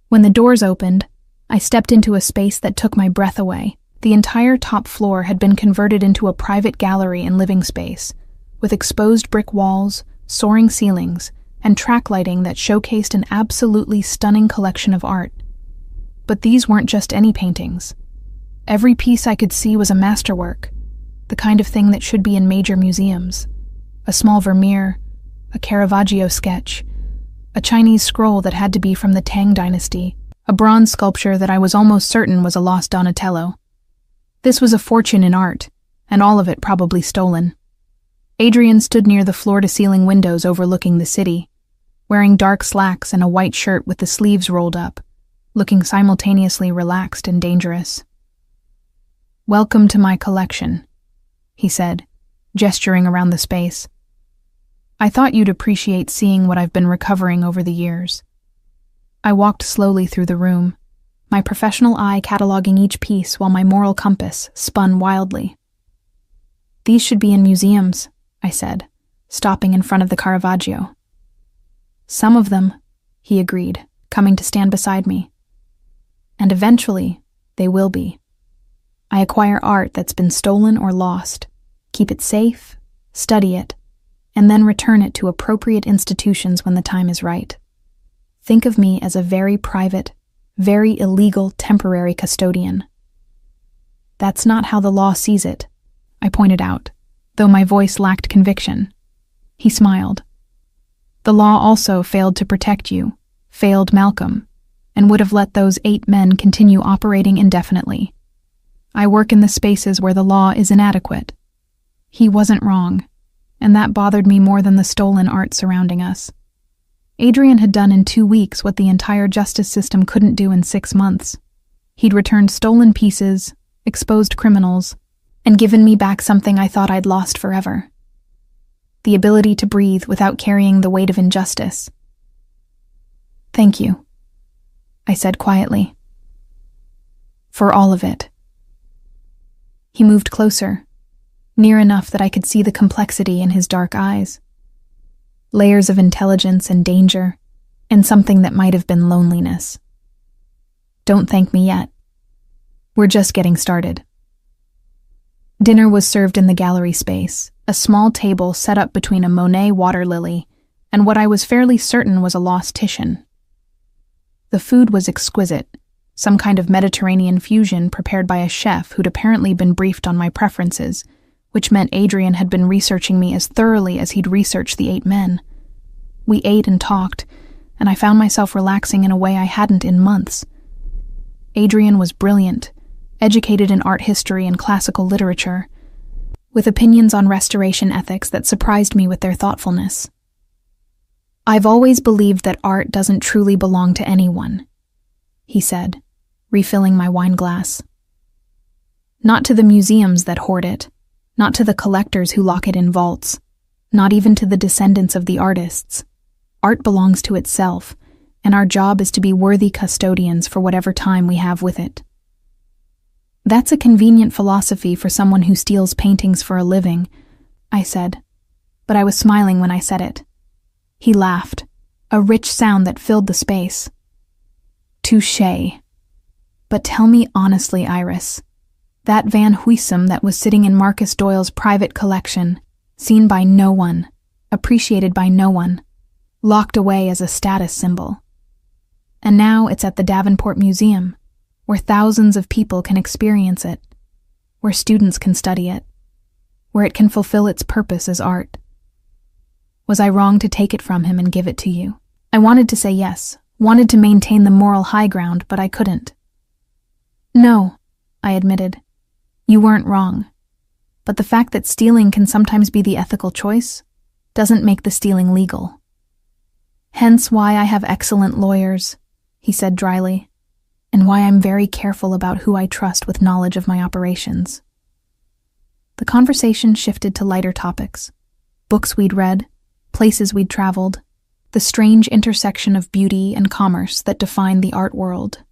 When the doors opened, I stepped into a space that took my breath away. The entire top floor had been converted into a private gallery and living space, with exposed brick walls, soaring ceilings, and track lighting that showcased an absolutely stunning collection of art. But these weren't just any paintings. Every piece I could see was a masterwork, the kind of thing that should be in major museums. A small Vermeer, a Caravaggio sketch, a Chinese scroll that had to be from the Tang dynasty, a bronze sculpture that I was almost certain was a lost Donatello. This was a fortune in art, and all of it probably stolen. Adrian stood near the floor-to-ceiling windows overlooking the city, wearing dark slacks and a white shirt with the sleeves rolled up, looking simultaneously relaxed and dangerous. "Welcome to my collection," he said, gesturing around the space. "I thought you'd appreciate seeing what I've been recovering over the years." I walked slowly through the room, my professional eye cataloging each piece while my moral compass spun wildly. "These should be in museums," I said, stopping in front of the Caravaggio. "Some of them," he agreed, coming to stand beside me. "And eventually, they will be. I acquire art that's been stolen or lost, keep it safe, study it, and then return it to appropriate institutions when the time is right. Think of me as a very private, very illegal temporary custodian." "That's not how the law sees it," I pointed out, though my voice lacked conviction. He smiled. "The law also failed to protect you, failed Malcolm, and would have let those 8 men continue operating indefinitely. I work in the spaces where the law is inadequate. He wasn't wrong, and that bothered me more than the stolen art surrounding us. Adrian had done in 2 weeks what the entire justice system couldn't do in 6 months. He'd returned stolen pieces, exposed criminals, and given me back something I thought I'd lost forever. The ability to breathe without carrying the weight of injustice. "Thank you," I said quietly. "For all of it." He moved closer, near enough that I could see the complexity in his dark eyes. Layers of intelligence and danger, and something that might have been loneliness. "Don't thank me yet. We're just getting started." Dinner was served in the gallery space, a small table set up between a Monet water lily and what I was fairly certain was a lost Titian. The food was exquisite, some kind of Mediterranean fusion prepared by a chef who'd apparently been briefed on my preferences, which meant Adrian had been researching me as thoroughly as he'd researched the 8 men. We ate and talked, and I found myself relaxing in a way I hadn't in months. Adrian was brilliant, educated in art history and classical literature, with opinions on restoration ethics that surprised me with their thoughtfulness. "I've always believed that art doesn't truly belong to anyone," he said, refilling my wine glass. "Not to the museums that hoard it, not to the collectors who lock it in vaults, not even to the descendants of the artists. Art belongs to itself, and our job is to be worthy custodians for whatever time we have with it." "That's a convenient philosophy for someone who steals paintings for a living," I said, but I was smiling when I said it. He laughed, a rich sound that filled the space. "Touché. But tell me honestly, Iris, that Van Huysum that was sitting in Marcus Doyle's private collection Seen by no one, appreciated by no one, locked away as a status symbol. And now it's at the Davenport Museum, where thousands of people can experience it, where students can study it, where it can fulfill its purpose as art. Was I wrong to take it from him and give it to you? I wanted to say yes, wanted to maintain the moral high ground, but I couldn't. No, I admitted. You weren't wrong. But the fact that stealing can sometimes be the ethical choice doesn't make the stealing legal. Hence why I have excellent lawyers, he said dryly, and why I'm very careful about who I trust with knowledge of my operations. The conversation shifted to lighter topics: books we'd read, places we'd traveled, the strange intersection of beauty and commerce that defined the art world.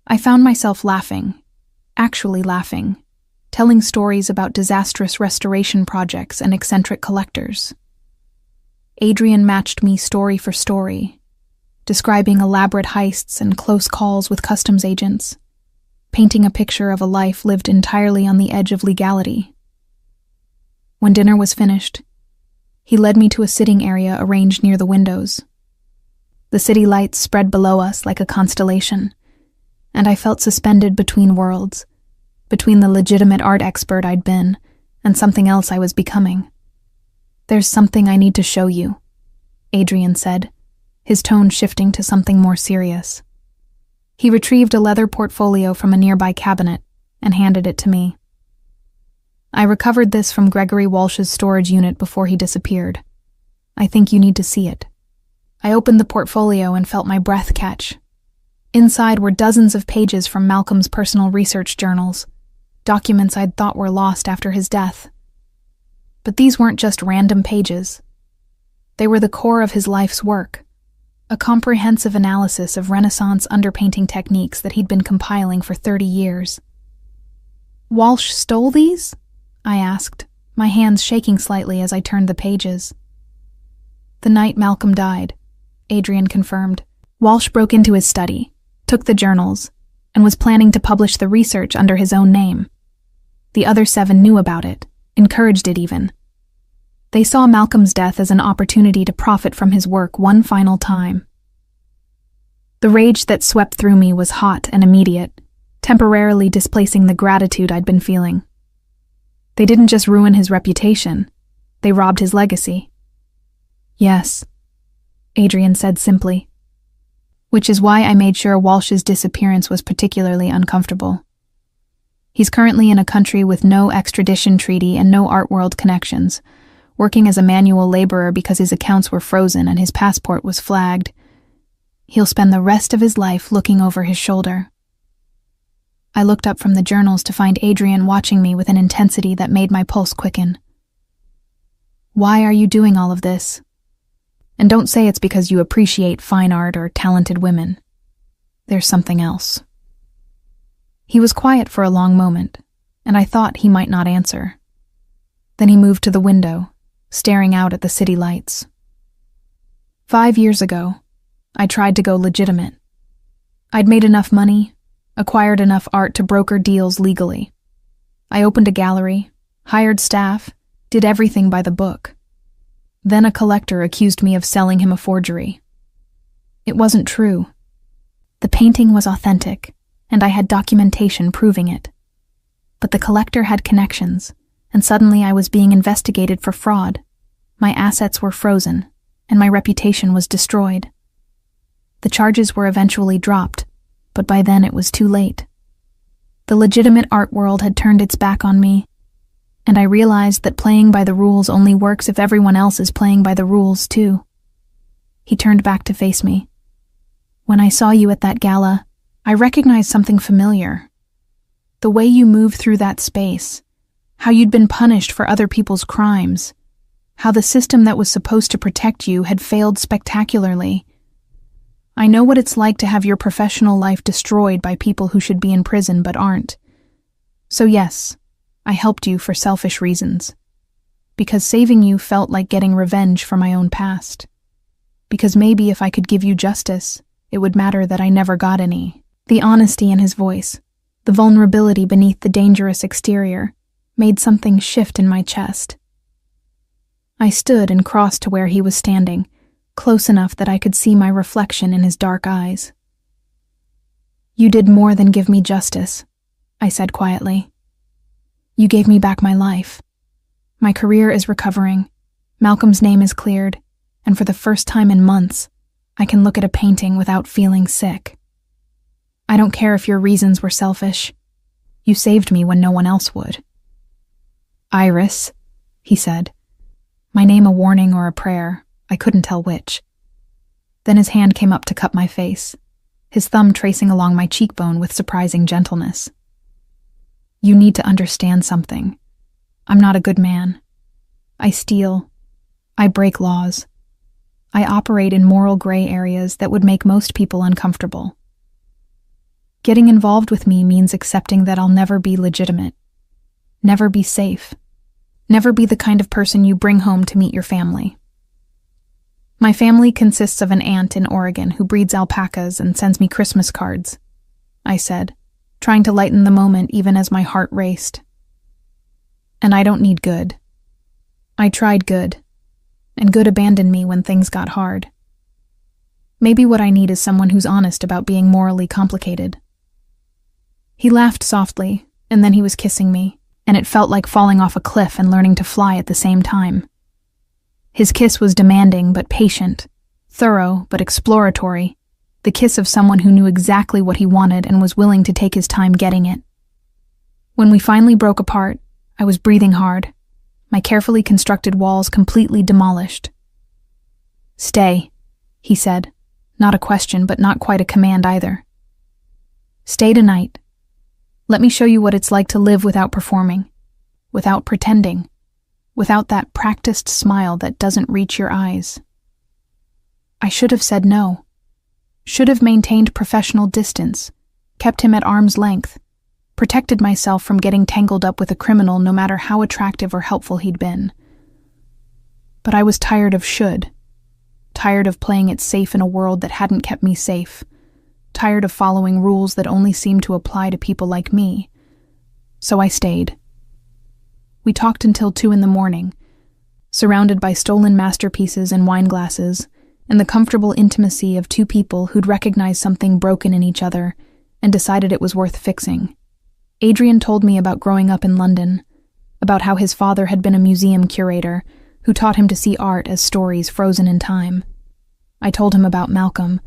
I found myself laughing, actually laughing, telling stories about disastrous restoration projects and eccentric collectors. Adrian matched me story for story, describing elaborate heists and close calls with customs agents, painting a picture of a life lived entirely on the edge of legality. When dinner was finished, he led me to a sitting area arranged near the windows. The city lights spread below us like a constellation, and I felt suspended between worlds, between the legitimate art expert I'd been and something else I was becoming. "There's something I need to show you," Adrian said, his tone shifting to something more serious. He retrieved a leather portfolio from a nearby cabinet and handed it to me. "I recovered this from Gregory Walsh's storage unit before he disappeared. I think you need to see it." I opened the portfolio and felt my breath catch. Inside were dozens of pages from Malcolm's personal research journals, documents I'd thought were lost after his death. But these weren't just random pages. They were the core of his life's work, a comprehensive analysis of Renaissance underpainting techniques that he'd been compiling for 30 years. "Walsh stole these?" I asked, my hands shaking slightly as I turned the pages. "The night Malcolm died," Adrian confirmed. "Walsh broke into his study, took the journals, and was planning to publish the research under his own name. The other 7 knew about it, encouraged it even. They saw Malcolm's death as an opportunity to profit from his work one final time. The rage that swept through me was hot and immediate, temporarily displacing the gratitude I'd been feeling. They didn't just ruin his reputation, they robbed his legacy. "Yes," Adrian said simply. "Which is why I made sure Walsh's disappearance was particularly uncomfortable. He's currently in a country with no extradition treaty and no art world connections, working as a manual laborer because his accounts were frozen and his passport was flagged. He'll spend the rest of his life looking over his shoulder." I looked up from the journals to find Adrian watching me with an intensity that made my pulse quicken. "Why are you doing all of this? And don't say it's because you appreciate fine art or talented women. There's something else." He was quiet for a long moment, and I thought he might not answer. Then he moved to the window, staring out at the city lights. 5 years ago, I tried to go legitimate. I'd made enough money, acquired enough art to broker deals legally. I opened a gallery, hired staff, did everything by the book. Then a collector accused me of selling him a forgery. It wasn't true. The painting was authentic, and I had documentation proving it. But the collector had connections, and suddenly I was being investigated for fraud. My assets were frozen, and my reputation was destroyed. The charges were eventually dropped, but by then it was too late. The legitimate art world had turned its back on me, and I realized that playing by the rules only works if everyone else is playing by the rules too. He turned back to face me. "When I saw you at that gala, I recognized something familiar. The way you moved through that space, how you'd been punished for other people's crimes, how the system that was supposed to protect you had failed spectacularly. I know what it's like to have your professional life destroyed by people who should be in prison but aren't. So yes, I helped you for selfish reasons. Because saving you felt like getting revenge for my own past. Because maybe if I could give you justice, it would matter that I never got any." The honesty in his voice, the vulnerability beneath the dangerous exterior, made something shift in my chest. I stood and crossed to where he was standing, close enough that I could see my reflection in his dark eyes. "You did more than give me justice," I said quietly. "You gave me back my life. My career is recovering, Malcolm's name is cleared, and for the first time in months, I can look at a painting without feeling sick. I don't care if your reasons were selfish. You saved me when no one else would." "Iris," he said, my name a warning or a prayer, I couldn't tell which. Then his hand came up to cup my face, his thumb tracing along my cheekbone with surprising gentleness. "You need to understand something. I'm not a good man. I steal. I break laws. I operate in moral gray areas that would make most people uncomfortable. Getting involved with me means accepting that I'll never be legitimate, never be safe, never be the kind of person you bring home to meet your family. My family consists of an aunt in Oregon who breeds alpacas and sends me Christmas cards," I said, trying to lighten the moment even as my heart raced. "And I don't need good. I tried good, and good abandoned me when things got hard. Maybe what I need is someone who's honest about being morally complicated." He laughed softly, and then he was kissing me, and it felt like falling off a cliff and learning to fly at the same time. His kiss was demanding but patient, thorough but exploratory, the kiss of someone who knew exactly what he wanted and was willing to take his time getting it. When we finally broke apart, I was breathing hard, my carefully constructed walls completely demolished. "Stay," he said, not a question but not quite a command either. "Stay tonight. Let me show you what it's like to live without performing, without pretending, without that practiced smile that doesn't reach your eyes." I should have said no, should have maintained professional distance, kept him at arm's length, protected myself from getting tangled up with a criminal no matter how attractive or helpful he'd been. But I was tired of should, tired of playing it safe in a world that hadn't kept me safe, tired of following rules that only seemed to apply to people like me. So I stayed. We talked until 2 a.m, surrounded by stolen masterpieces and wine glasses, and the comfortable intimacy of two people who'd recognized something broken in each other and decided it was worth fixing. Adrian told me about growing up in London, about how his father had been a museum curator who taught him to see art as stories frozen in time. I told him about Malcolm,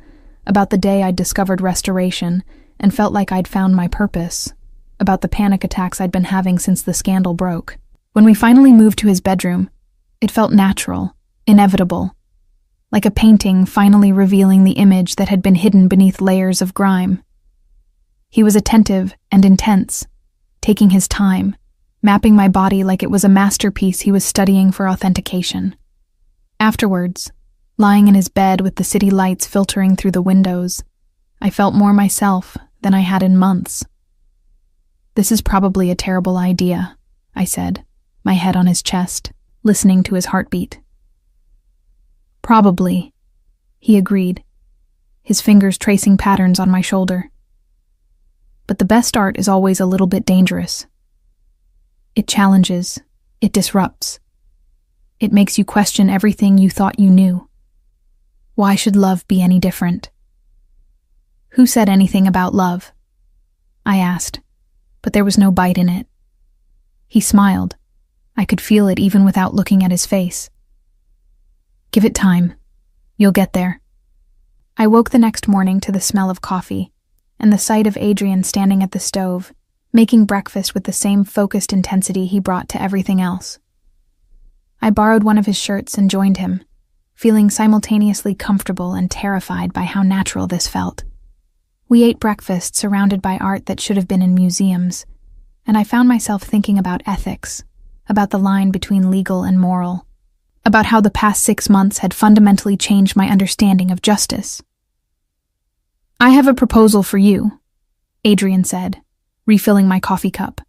about the day I'd discovered restoration and felt like I'd found my purpose, about the panic attacks I'd been having since the scandal broke. When we finally moved to his bedroom, it felt natural, inevitable, like a painting finally revealing the image that had been hidden beneath layers of grime. He was attentive and intense, taking his time, mapping my body like it was a masterpiece he was studying for authentication. Afterwards, lying in his bed with the city lights filtering through the windows, I felt more myself than I had in months. "This is probably a terrible idea," I said, my head on his chest, listening to his heartbeat. "Probably," he agreed, his fingers tracing patterns on my shoulder. "But the best art is always a little bit dangerous. It challenges, it disrupts. It makes you question everything you thought you knew. Why should love be any different?" "Who said anything about love?" I asked, but there was no bite in it. He smiled. I could feel it even without looking at his face. "Give it time. You'll get there." I woke the next morning to the smell of coffee and the sight of Adrian standing at the stove, making breakfast with the same focused intensity he brought to everything else. I borrowed one of his shirts and joined him, feeling simultaneously comfortable and terrified by how natural this felt. We ate breakfast surrounded by art that should have been in museums, and I found myself thinking about ethics, about the line between legal and moral, about how the past 6 months had fundamentally changed my understanding of justice. "I have a proposal for you," Adrian said, refilling my coffee cup.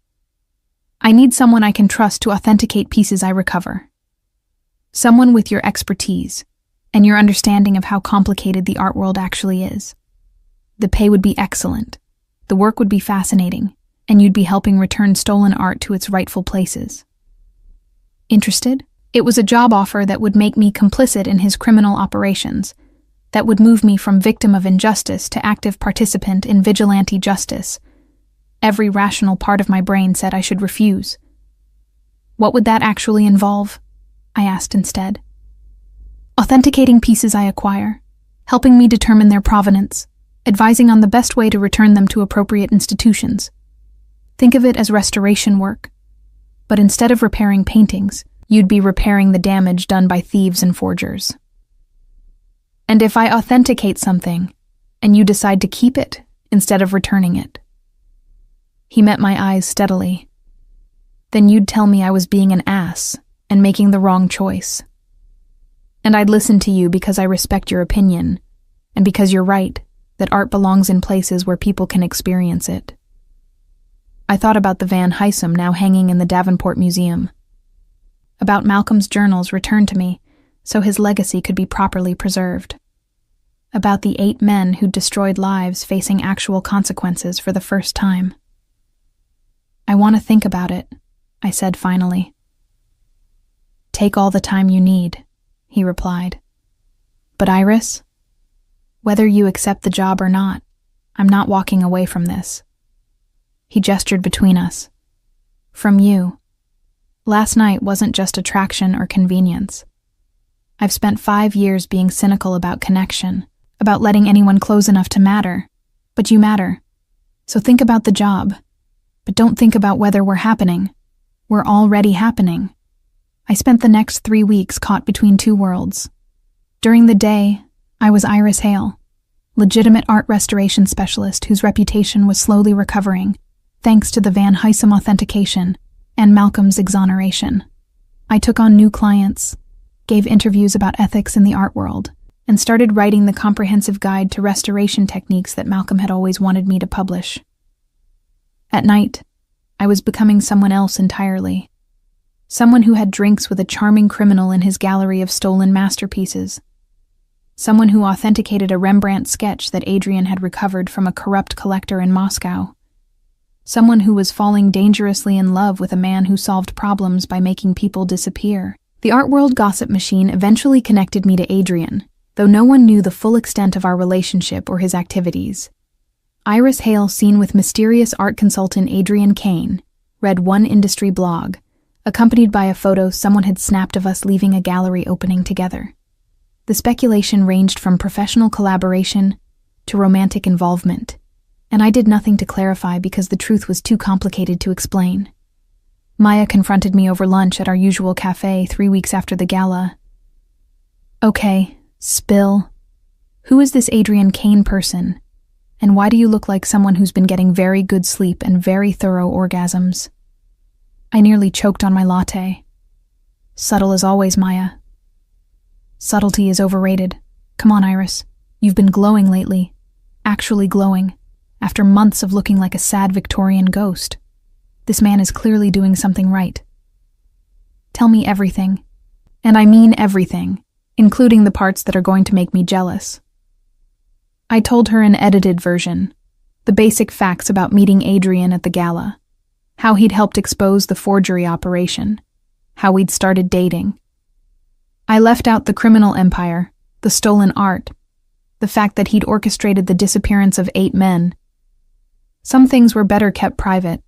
"I need someone I can trust to authenticate pieces I recover. Someone with your expertise and your understanding of how complicated the art world actually is. The pay would be excellent, the work would be fascinating, and you'd be helping return stolen art to its rightful places. Interested?" It was a job offer that would make me complicit in his criminal operations, that would move me from victim of injustice to active participant in vigilante justice. Every rational part of my brain said I should refuse. What would that actually involve? I asked instead. Authenticating pieces I acquire, helping me determine their provenance, advising on the best way to return them to appropriate institutions. Think of it as restoration work. But instead of repairing paintings, you'd be repairing the damage done by thieves and forgers. And if I authenticate something, and you decide to keep it instead of returning it? He met my eyes steadily. Then you'd tell me I was being an ass and making the wrong choice. And I'd listen to you because I respect your opinion, and because you're right, that art belongs in places where people can experience it. I thought about the Van Huysum now hanging in the Davenport Museum. About Malcolm's journals returned to me, so his legacy could be properly preserved. About the 8 men who'd destroyed lives facing actual consequences for the first time. I want to think about it, I said finally. Take all the time you need, he replied. But Iris, whether you accept the job or not, I'm not walking away from this. He gestured between us. From you. Last night wasn't just attraction or convenience. I've spent 5 years being cynical about connection, about letting anyone close enough to matter. But you matter. So think about the job. But don't think about whether we're happening. We're already happening. I spent the next 3 weeks caught between 2 worlds. During the day, I was Iris Hale, legitimate art restoration specialist whose reputation was slowly recovering, thanks to the Van Huysum authentication and Malcolm's exoneration. I took on new clients, gave interviews about ethics in the art world, and started writing the comprehensive guide to restoration techniques that Malcolm had always wanted me to publish. At night, I was becoming someone else entirely. Someone who had drinks with a charming criminal in his gallery of stolen masterpieces. Someone who authenticated a Rembrandt sketch that Adrian had recovered from a corrupt collector in Moscow. Someone who was falling dangerously in love with a man who solved problems by making people disappear. The art world gossip machine eventually connected me to Adrian, though no one knew the full extent of our relationship or his activities. Iris Hale, seen with mysterious art consultant Adrian Kane, read one industry blog, accompanied by a photo someone had snapped of us leaving a gallery opening together. The speculation ranged from professional collaboration to romantic involvement, and I did nothing to clarify because the truth was too complicated to explain. Maya confronted me over lunch at our usual cafe 3 weeks after the gala. Okay, spill. Who is this Adrian Kane person? And why do you look like someone who's been getting very good sleep and very thorough orgasms? I nearly choked on my latte. Subtle as always, Maya. Subtlety is overrated. Come on, Iris. You've been glowing lately. Actually glowing. After months of looking like a sad Victorian ghost. This man is clearly doing something right. Tell me everything. And I mean everything, including the parts that are going to make me jealous. I told her an edited version, the basic facts about meeting Adrian at the gala, how he'd helped expose the forgery operation, how we'd started dating. I left out the criminal empire, the stolen art, the fact that he'd orchestrated the disappearance of 8 men. Some things were better kept private,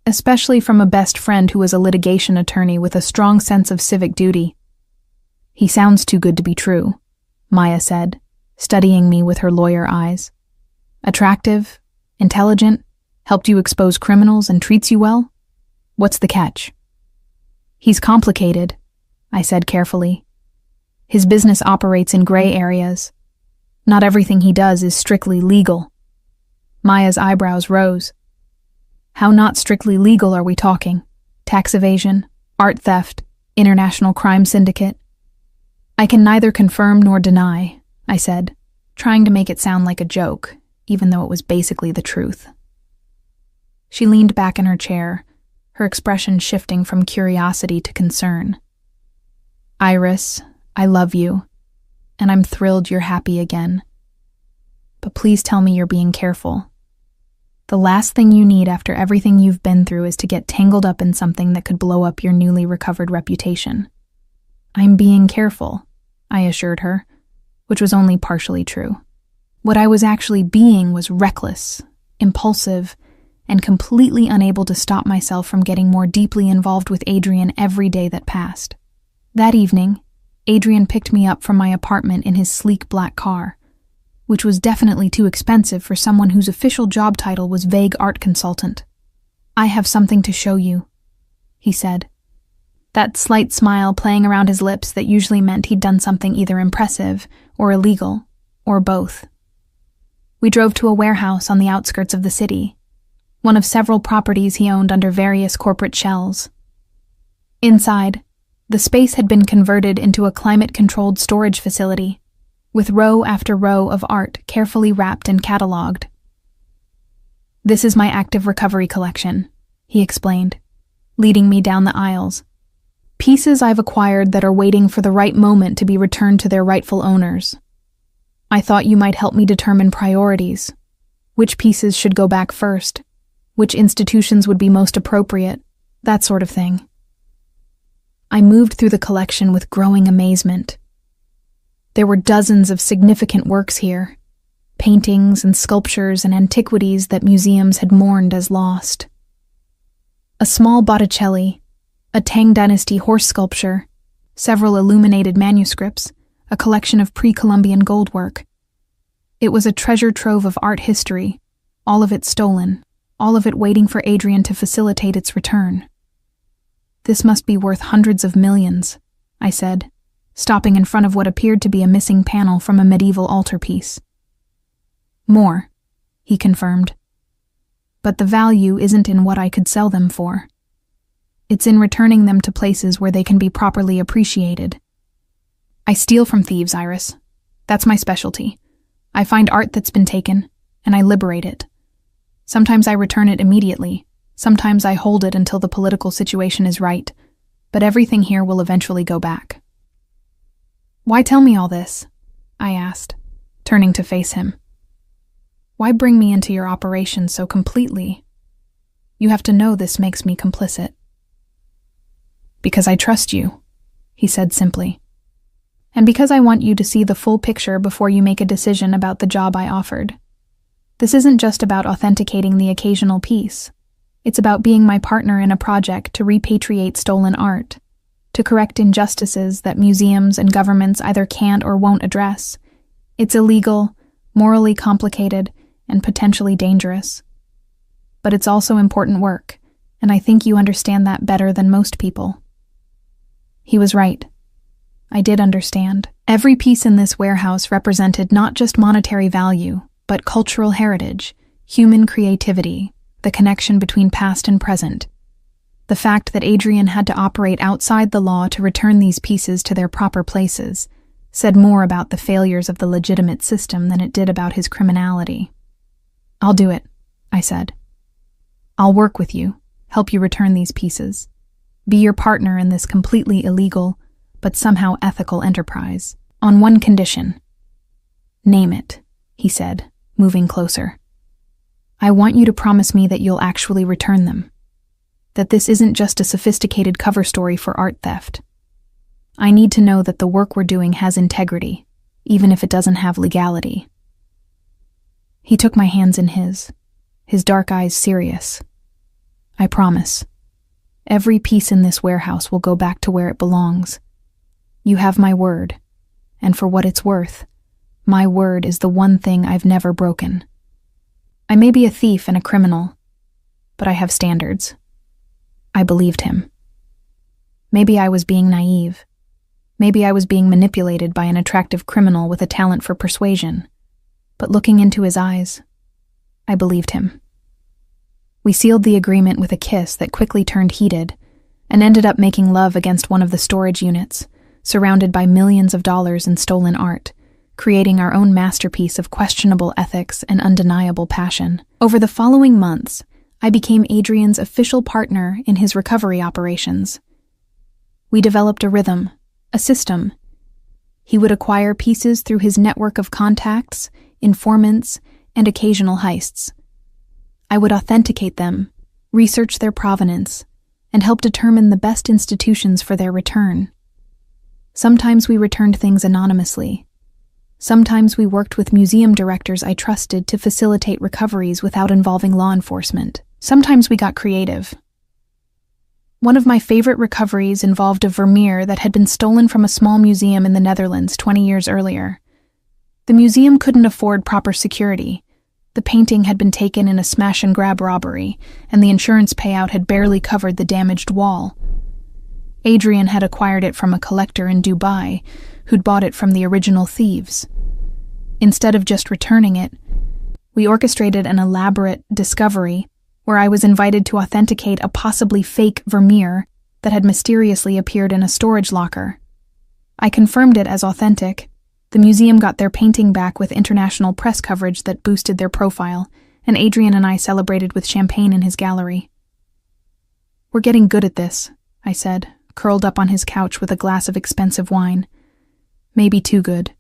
especially from a best friend who was a litigation attorney with a strong sense of civic duty. He sounds too good to be true, Maya said, studying me with her lawyer eyes. Attractive, intelligent, helped you expose criminals and treats you well? What's the catch? He's complicated, I said carefully. His business operates in gray areas. Not everything he does is strictly legal. Maya's eyebrows rose. How not strictly legal are we talking? Tax evasion, art theft, international crime syndicate? I can neither confirm nor deny, I said, trying to make it sound like a joke, even though it was basically the truth. She leaned back in her chair, her expression shifting from curiosity to concern. Iris, I love you, and I'm thrilled you're happy again. But please tell me you're being careful. The last thing you need after everything you've been through is to get tangled up in something that could blow up your newly recovered reputation. "I'm being careful," I assured her, which was only partially true. What I was actually being was reckless, impulsive, and completely unable to stop myself from getting more deeply involved with Adrian every day that passed. That evening, Adrian picked me up from my apartment in his sleek black car, which was definitely too expensive for someone whose official job title was vague art consultant. "I have something to show you," he said, that slight smile playing around his lips that usually meant he'd done something either impressive or illegal, or both. We drove to a warehouse on the outskirts of the city, one of several properties he owned under various corporate shells. Inside, the space had been converted into a climate-controlled storage facility, with row after row of art carefully wrapped and cataloged. "This is my active recovery collection," he explained, leading me down the aisles. "Pieces I've acquired that are waiting for the right moment to be returned to their rightful owners. I thought you might help me determine priorities, which pieces should go back first, which institutions would be most appropriate, that sort of thing." I moved through the collection with growing amazement. There were dozens of significant works here, paintings and sculptures and antiquities that museums had mourned as lost. A small Botticelli, a Tang Dynasty horse sculpture, several illuminated manuscripts, a collection of pre-Columbian gold work. It was a treasure trove of art history, all of it stolen, all of it waiting for Adrian to facilitate its return. "This must be worth hundreds of millions," I said, stopping in front of what appeared to be a missing panel from a medieval altarpiece. "More," he confirmed. "But the value isn't in what I could sell them for. It's in returning them to places where they can be properly appreciated. I steal from thieves, Iris. That's my specialty. I find art that's been taken, and I liberate it. Sometimes I return it immediately, sometimes I hold it until the political situation is right, but everything here will eventually go back." "Why tell me all this?" I asked, turning to face him. "Why bring me into your operation so completely? You have to know this makes me complicit." "Because I trust you," he said simply. "And because I want you to see the full picture before you make a decision about the job I offered. This isn't just about authenticating the occasional piece. It's about being my partner in a project to repatriate stolen art, to correct injustices that museums and governments either can't or won't address. It's illegal, morally complicated, and potentially dangerous. But it's also important work, and I think you understand that better than most people." He was right. I did understand. Every piece in this warehouse represented not just monetary value, but cultural heritage, human creativity, the connection between past and present. The fact that Adrian had to operate outside the law to return these pieces to their proper places said more about the failures of the legitimate system than it did about his criminality. "I'll do it," I said. "I'll work with you, help you return these pieces, be your partner in this completely illegal, but somehow ethical enterprise, on one condition." "Name it," he said, moving closer. "I want you to promise me that you'll actually return them, that this isn't just a sophisticated cover story for art theft. I need to know that the work we're doing has integrity, even if it doesn't have legality." He took my hands in his dark eyes serious. "I promise. Every piece in this warehouse will go back to where it belongs. You have my word, and for what it's worth, my word is the one thing I've never broken. I may be a thief and a criminal, but I have standards." I believed him. Maybe I was being naive. Maybe I was being manipulated by an attractive criminal with a talent for persuasion. But looking into his eyes, I believed him. We sealed the agreement with a kiss that quickly turned heated and ended up making love against one of the storage units, surrounded by millions of dollars in stolen art, creating our own masterpiece of questionable ethics and undeniable passion. Over the following months, I became Adrian's official partner in his recovery operations. We developed a rhythm, a system. He would acquire pieces through his network of contacts, informants, and occasional heists. I would authenticate them, research their provenance, and help determine the best institutions for their return. Sometimes we returned things anonymously. Sometimes we worked with museum directors I trusted to facilitate recoveries without involving law enforcement. Sometimes we got creative. One of my favorite recoveries involved a Vermeer that had been stolen from a small museum in the Netherlands 20 years earlier. The museum couldn't afford proper security. The painting had been taken in a smash-and-grab robbery, and the insurance payout had barely covered the damaged wall. Adrian had acquired it from a collector in Dubai, who'd bought it from the original thieves. Instead of just returning it, we orchestrated an elaborate discovery where I was invited to authenticate a possibly fake Vermeer that had mysteriously appeared in a storage locker. I confirmed it as authentic. The museum got their painting back with international press coverage that boosted their profile, and Adrian and I celebrated with champagne in his gallery. "We're getting good at this," I said, curled up on his couch with a glass of expensive wine. "Maybe too good.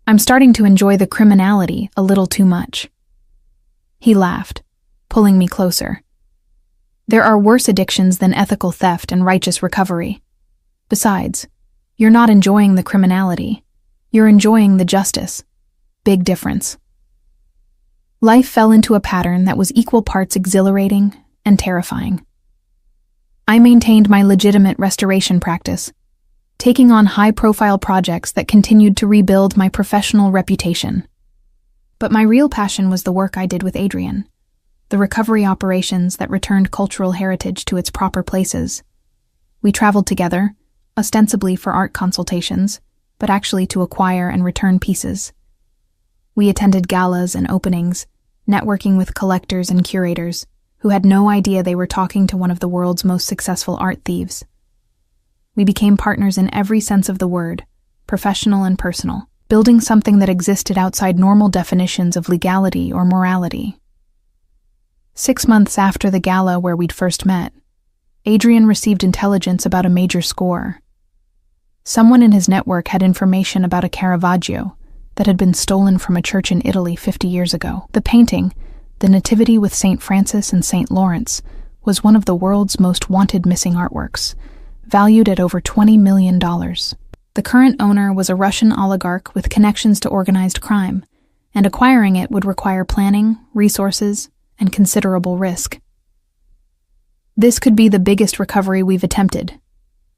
I'm starting to enjoy the criminality a little too much." He laughed, pulling me closer. "There are worse addictions than ethical theft and righteous recovery. Besides, you're not enjoying the criminality. You're enjoying the justice. Big difference." Life fell into a pattern that was equal parts exhilarating and terrifying. I maintained my legitimate restoration practice, taking on high-profile projects that continued to rebuild my professional reputation. But my real passion was the work I did with Adrian, the recovery operations that returned cultural heritage to its proper places. We traveled together, ostensibly for art consultations, but actually to acquire and return pieces. We attended galas and openings, networking with collectors and curators who had no idea they were talking to one of the world's most successful art thieves. We became partners in every sense of the word, professional and personal, building something that existed outside normal definitions of legality or morality. 6 months after the gala where we'd first met, Adrian received intelligence about a major score. Someone in his network had information about a Caravaggio that had been stolen from a church in Italy 50 years ago. The painting, the Nativity with St. Francis and St. Lawrence, was one of the world's most wanted missing artworks, valued at over $20 million. The current owner was a Russian oligarch with connections to organized crime, and acquiring it would require planning, resources, and considerable risk. "This could be the biggest recovery we've attempted,"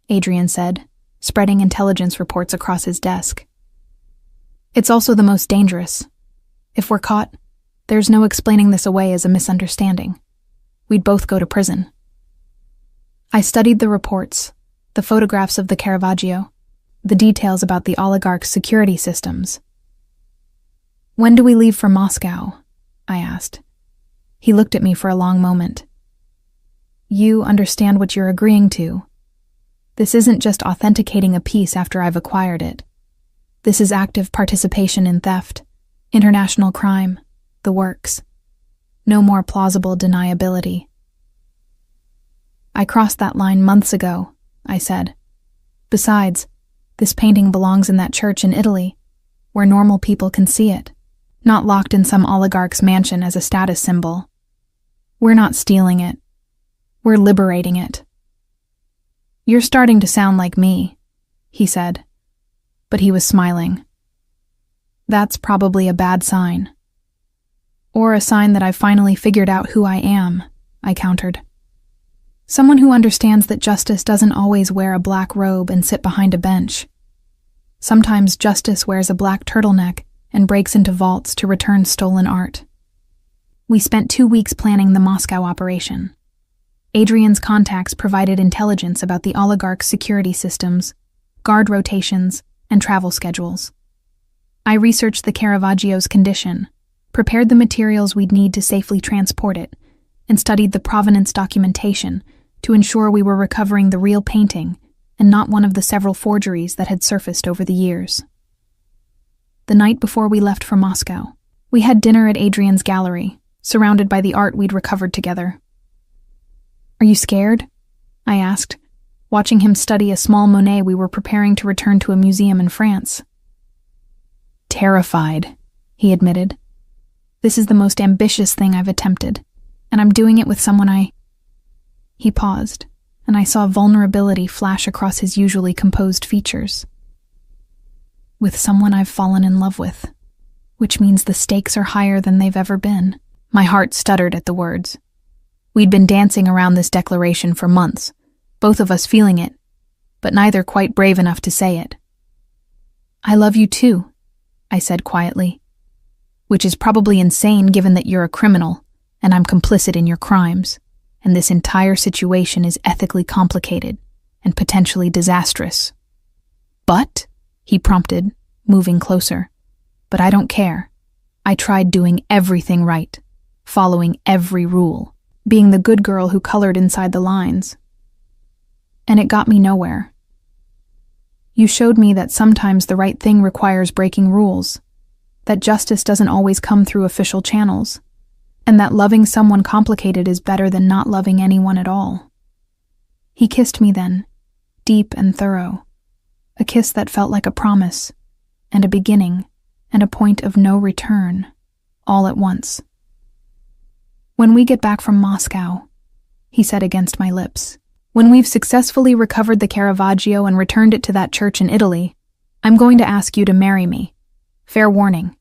Adrian said, spreading intelligence reports across his desk. "It's also the most dangerous. If we're caught, there's no explaining this away as a misunderstanding. We'd both go to prison." I studied the reports, the photographs of the Caravaggio, the details about the oligarch's security systems. "When do we leave for Moscow?" I asked. He looked at me for a long moment. "You understand what you're agreeing to. This isn't just authenticating a piece after I've acquired it. This is active participation in theft, international crime, the works. No more plausible deniability." "I crossed that line months ago," I said. "Besides, this painting belongs in that church in Italy, where normal people can see it, not locked in some oligarch's mansion as a status symbol. We're not stealing it. We're liberating it." "You're starting to sound like me," he said, but he was smiling. "That's probably a bad sign. Or a sign that I've finally figured out who I am," I countered. "Someone who understands that justice doesn't always wear a black robe and sit behind a bench. Sometimes justice wears a black turtleneck and breaks into vaults to return stolen art." We spent 2 weeks planning the Moscow operation. Adrian's contacts provided intelligence about the oligarch's security systems, guard rotations, and travel schedules. I researched the Caravaggio's condition, prepared the materials we'd need to safely transport it, and studied the provenance documentation to ensure we were recovering the real painting and not one of the several forgeries that had surfaced over the years. The night before we left for Moscow, we had dinner at Adrian's gallery, surrounded by the art we'd recovered together. "Are you scared?" I asked, watching him study a small Monet we were preparing to return to a museum in France. "Terrified," he admitted. "This is the most ambitious thing I've attempted, and I'm doing it with someone He paused, and I saw vulnerability flash across his usually composed features. With someone I've fallen in love with, which means the stakes are higher than they've ever been. My heart stuttered at the words. We'd been dancing around this declaration for months, both of us feeling it, but neither quite brave enough to say it. I love you too, I said quietly, which is probably insane given that you're a criminal and I'm complicit in your crimes, and this entire situation is ethically complicated and potentially disastrous. But, he prompted, moving closer, but I don't care. I tried doing everything right, following every rule, being the good girl who colored inside the lines. And it got me nowhere. You showed me that sometimes the right thing requires breaking rules, that justice doesn't always come through official channels, and that loving someone complicated is better than not loving anyone at all. He kissed me then, deep and thorough, a kiss that felt like a promise, and a beginning, and a point of no return, all at once. When we get back from Moscow, he said against my lips, when we've successfully recovered the Caravaggio and returned it to that church in Italy, I'm going to ask you to marry me. Fair warning.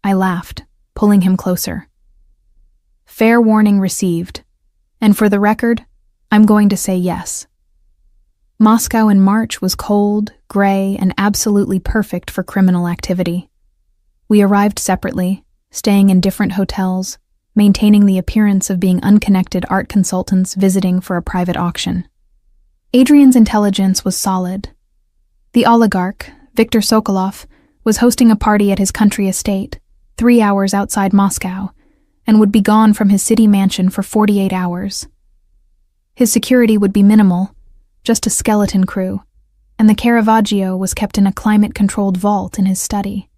I laughed, pulling him closer. Fair warning received, and for the record, I'm going to say yes. Moscow in March was cold, gray, and absolutely perfect for criminal activity. We arrived separately, staying in different hotels, maintaining the appearance of being unconnected art consultants visiting for a private auction. Adrian's intelligence was solid. The oligarch, Viktor Sokolov, was hosting a party at his country estate, 3 hours outside Moscow, and would be gone from his city mansion for 48 hours. His security would be minimal, just a skeleton crew, and the Caravaggio was kept in a climate-controlled vault in his study.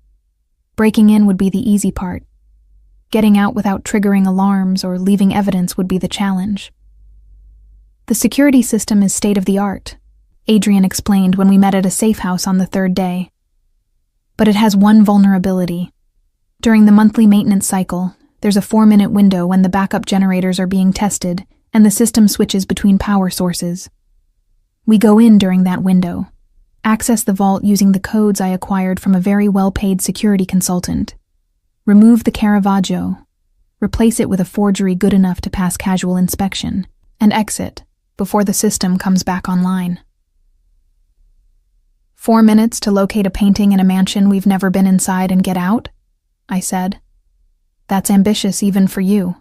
Breaking in would be the easy part. Getting out without triggering alarms or leaving evidence would be the challenge. The security system is state-of-the-art, Adrian explained when we met at a safe house on the third day. But it has one vulnerability. During the monthly maintenance cycle, there's a 4-minute window when the backup generators are being tested and the system switches between power sources. We go in during that window, access the vault using the codes I acquired from a very well-paid security consultant, remove the Caravaggio, replace it with a forgery good enough to pass casual inspection, and exit before the system comes back online. 4 minutes to locate a painting in a mansion we've never been inside and get out? I said. That's ambitious even for you.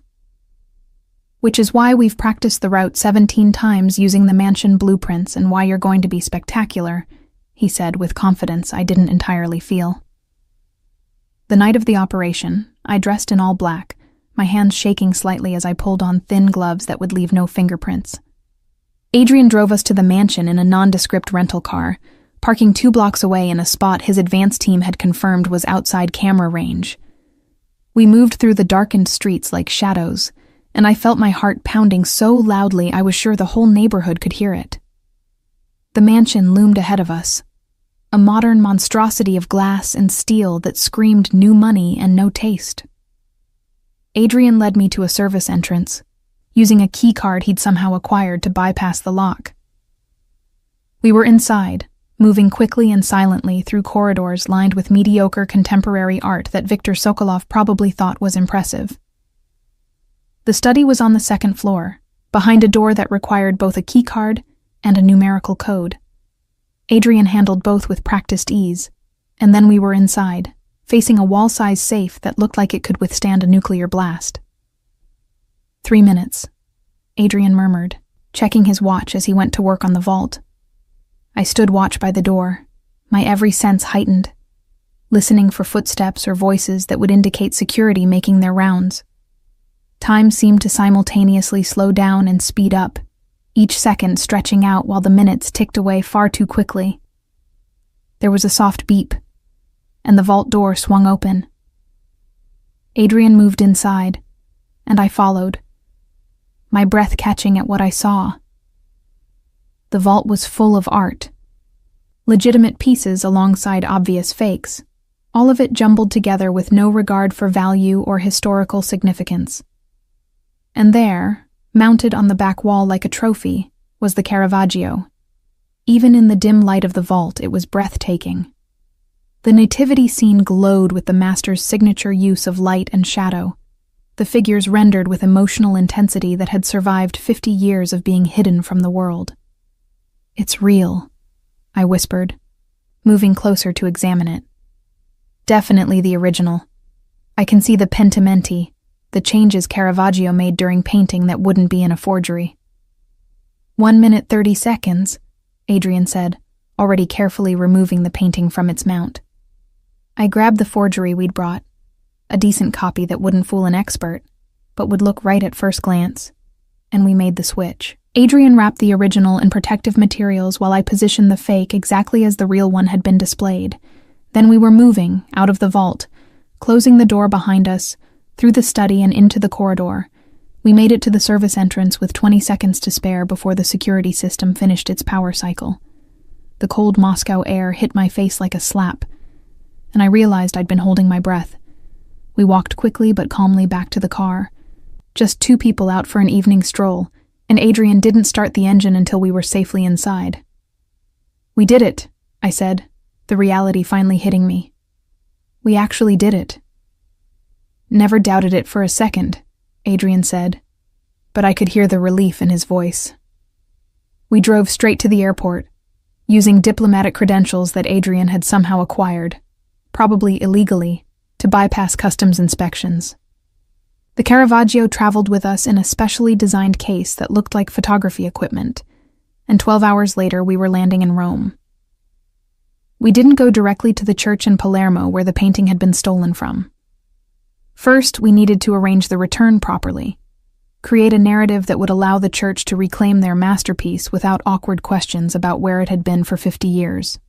Which is why we've practiced the route 17 times using the mansion blueprints and why you're going to be spectacular, he said with confidence I didn't entirely feel. The night of the operation, I dressed in all black, my hands shaking slightly as I pulled on thin gloves that would leave no fingerprints. Adrian drove us to the mansion in a nondescript rental car, parking 2 blocks away in a spot his advance team had confirmed was outside camera range. We moved through the darkened streets like shadows, and I felt my heart pounding so loudly I was sure the whole neighborhood could hear it. The mansion loomed ahead of us, a modern monstrosity of glass and steel that screamed new money and no taste. Adrian led me to a service entrance, using a key card he'd somehow acquired to bypass the lock. We were inside, moving quickly and silently through corridors lined with mediocre contemporary art that Viktor Sokolov probably thought was impressive. The study was on the 2nd floor, behind a door that required both a key card and a numerical code. Adrian handled both with practiced ease, and then we were inside, facing a wall-size safe that looked like it could withstand a nuclear blast. 3 minutes, Adrian murmured, checking his watch as he went to work on the vault. I stood watch by the door, my every sense heightened, listening for footsteps or voices that would indicate security making their rounds. Time seemed to simultaneously slow down and speed up, each second stretching out while the minutes ticked away far too quickly. There was a soft beep, and the vault door swung open. Adrian moved inside, and I followed, my breath catching at what I saw. The vault was full of art, legitimate pieces alongside obvious fakes, all of it jumbled together with no regard for value or historical significance. And there, mounted on the back wall like a trophy, was the Caravaggio. Even in the dim light of the vault, it was breathtaking. The nativity scene glowed with the master's signature use of light and shadow, the figures rendered with emotional intensity that had survived 50 years of being hidden from the world. "It's real," I whispered, moving closer to examine it. "Definitely the original. I can see the pentimenti, the changes Caravaggio made during painting that wouldn't be in a forgery." 1 minute 30 seconds, Adrian said, already carefully removing the painting from its mount. I grabbed the forgery we'd brought, a decent copy that wouldn't fool an expert, but would look right at first glance, and we made the switch. Adrian wrapped the original in protective materials while I positioned the fake exactly as the real one had been displayed. Then we were moving, out of the vault, closing the door behind us, through the study and into the corridor. We made it to the service entrance with 20 seconds to spare before the security system finished its power cycle. The cold Moscow air hit my face like a slap, and I realized I'd been holding my breath. We walked quickly but calmly back to the car. Just 2 people out for an evening stroll, and Adrian didn't start the engine until we were safely inside. "We did it," I said, the reality finally hitting me. "We actually did it." "Never doubted it for a second," Adrian said, but I could hear the relief in his voice. We drove straight to the airport, using diplomatic credentials that Adrian had somehow acquired, probably illegally, to bypass customs inspections. The Caravaggio traveled with us in a specially designed case that looked like photography equipment, and 12 hours later we were landing in Rome. We didn't go directly to the church in Palermo where the painting had been stolen from. First, we needed to arrange the return properly, create a narrative that would allow the church to reclaim their masterpiece without awkward questions about where it had been for 50 years.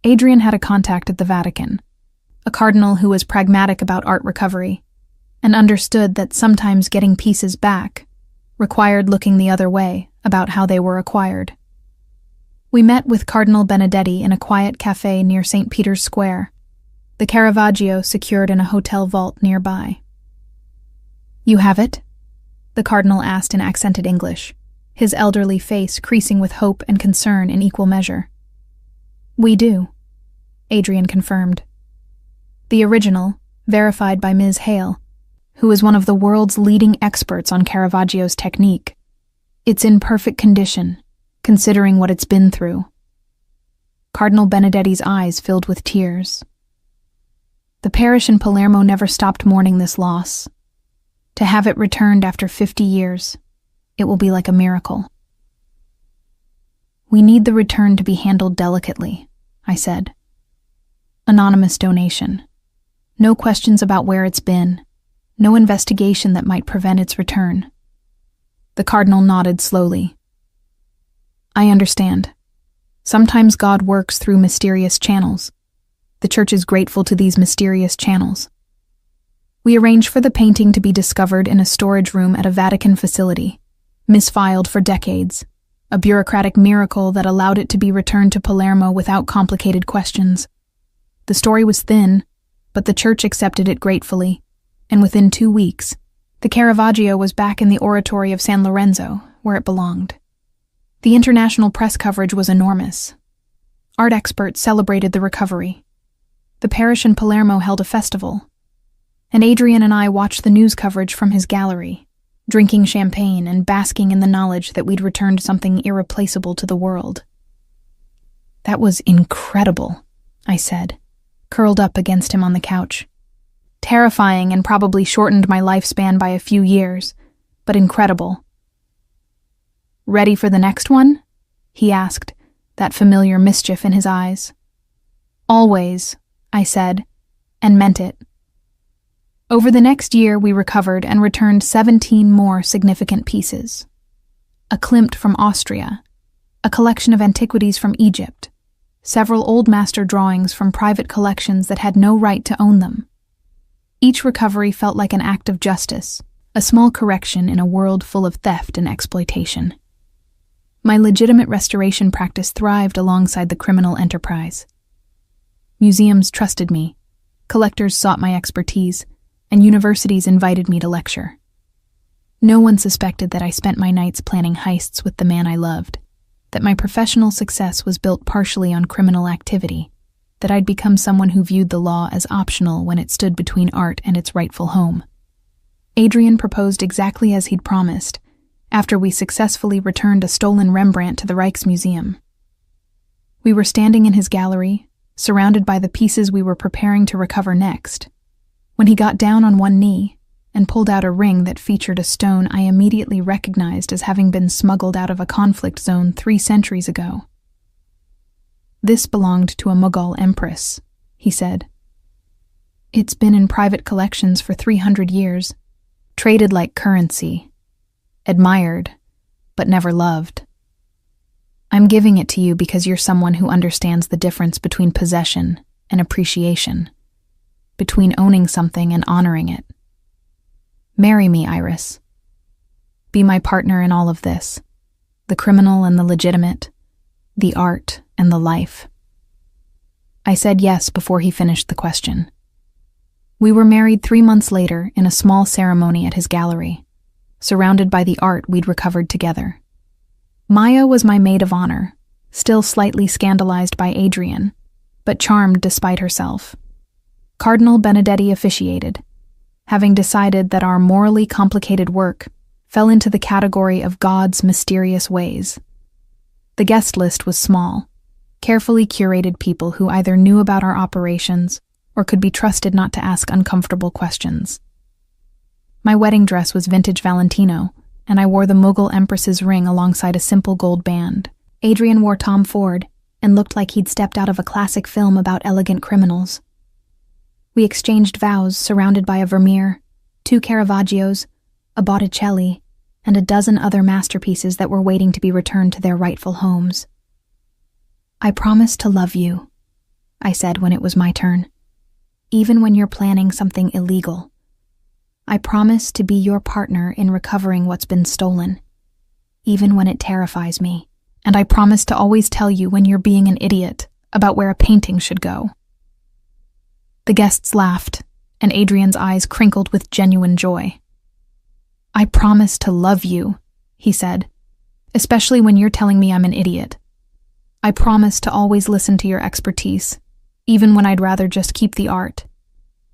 Adrian had a contact at the Vatican, a cardinal who was pragmatic about art recovery, and understood that sometimes getting pieces back required looking the other way about how they were acquired. We met with Cardinal Benedetti in a quiet cafe near St. Peter's Square, the Caravaggio secured in a hotel vault nearby. "You have it?" the cardinal asked in accented English, his elderly face creasing with hope and concern in equal measure. "We do," Adrian confirmed. "The original, verified by Ms. Hale, who is one of the world's leading experts on Caravaggio's technique. It's in perfect condition, considering what it's been through." Cardinal Benedetti's eyes filled with tears. The parish in Palermo never stopped mourning this loss. To have it returned after 50 years, it will be like a miracle. "We need the return to be handled delicately," I said. "Anonymous donation. No questions about where it's been. No investigation that might prevent its return." The cardinal nodded slowly. "I understand. Sometimes God works through mysterious channels. The church is grateful to these mysterious channels." We arranged for the painting to be discovered in a storage room at a Vatican facility, misfiled for decades, a bureaucratic miracle that allowed it to be returned to Palermo without complicated questions. The story was thin, but the church accepted it gratefully, and within 2 weeks, the Caravaggio was back in the oratory of San Lorenzo, where it belonged. The international press coverage was enormous. Art experts celebrated the recovery. The parish in Palermo held a festival, and Adrian and I watched the news coverage from his gallery, drinking champagne and basking in the knowledge that we'd returned something irreplaceable to the world. "That was incredible," I said, curled up against him on the couch. "Terrifying and probably shortened my lifespan by a few years, but incredible." "Ready for the next one?" he asked, that familiar mischief in his eyes. "Always," I said, and meant it. Over the next year, we recovered and returned 17 more significant pieces. A Klimt from Austria, a collection of antiquities from Egypt, several old master drawings from private collections that had no right to own them. Each recovery felt like an act of justice, a small correction in a world full of theft and exploitation. My legitimate restoration practice thrived alongside the criminal enterprise. Museums trusted me, collectors sought my expertise, and universities invited me to lecture. No one suspected that I spent my nights planning heists with the man I loved, that my professional success was built partially on criminal activity, that I'd become someone who viewed the law as optional when it stood between art and its rightful home. Adrian proposed exactly as he'd promised, after we successfully returned a stolen Rembrandt to the Rijksmuseum. We were standing in his gallery, surrounded by the pieces we were preparing to recover next, when he got down on one knee and pulled out a ring that featured a stone I immediately recognized as having been smuggled out of a conflict zone 3 centuries ago. "This belonged to a Mughal empress," he said. "It's been in private collections for 300 years, traded like currency, admired, but never loved. I'm giving it to you because you're someone who understands the difference between possession and appreciation, between owning something and honoring it. Marry me, Iris. Be my partner in all of this, the criminal and the legitimate, the art and the life." I said yes before he finished the question. We were married 3 months later in a small ceremony at his gallery, surrounded by the art we'd recovered together. Maya was my maid of honor, still slightly scandalized by Adrian, but charmed despite herself. Cardinal Benedetti officiated, having decided that our morally complicated work fell into the category of God's mysterious ways. The guest list was small, carefully curated people who either knew about our operations or could be trusted not to ask uncomfortable questions. My wedding dress was vintage Valentino, and I wore the Mughal Empress's ring alongside a simple gold band. Adrian wore Tom Ford and looked like he'd stepped out of a classic film about elegant criminals. We exchanged vows surrounded by a Vermeer, 2 Caravaggios, a Botticelli, and a dozen other masterpieces that were waiting to be returned to their rightful homes. "I promise to love you," I said when it was my turn, "even when you're planning something illegal. I promise to be your partner in recovering what's been stolen, even when it terrifies me. And I promise to always tell you when you're being an idiot about where a painting should go." The guests laughed, and Adrian's eyes crinkled with genuine joy. "I promise to love you," he said, "especially when you're telling me I'm an idiot. I promise to always listen to your expertise, even when I'd rather just keep the art.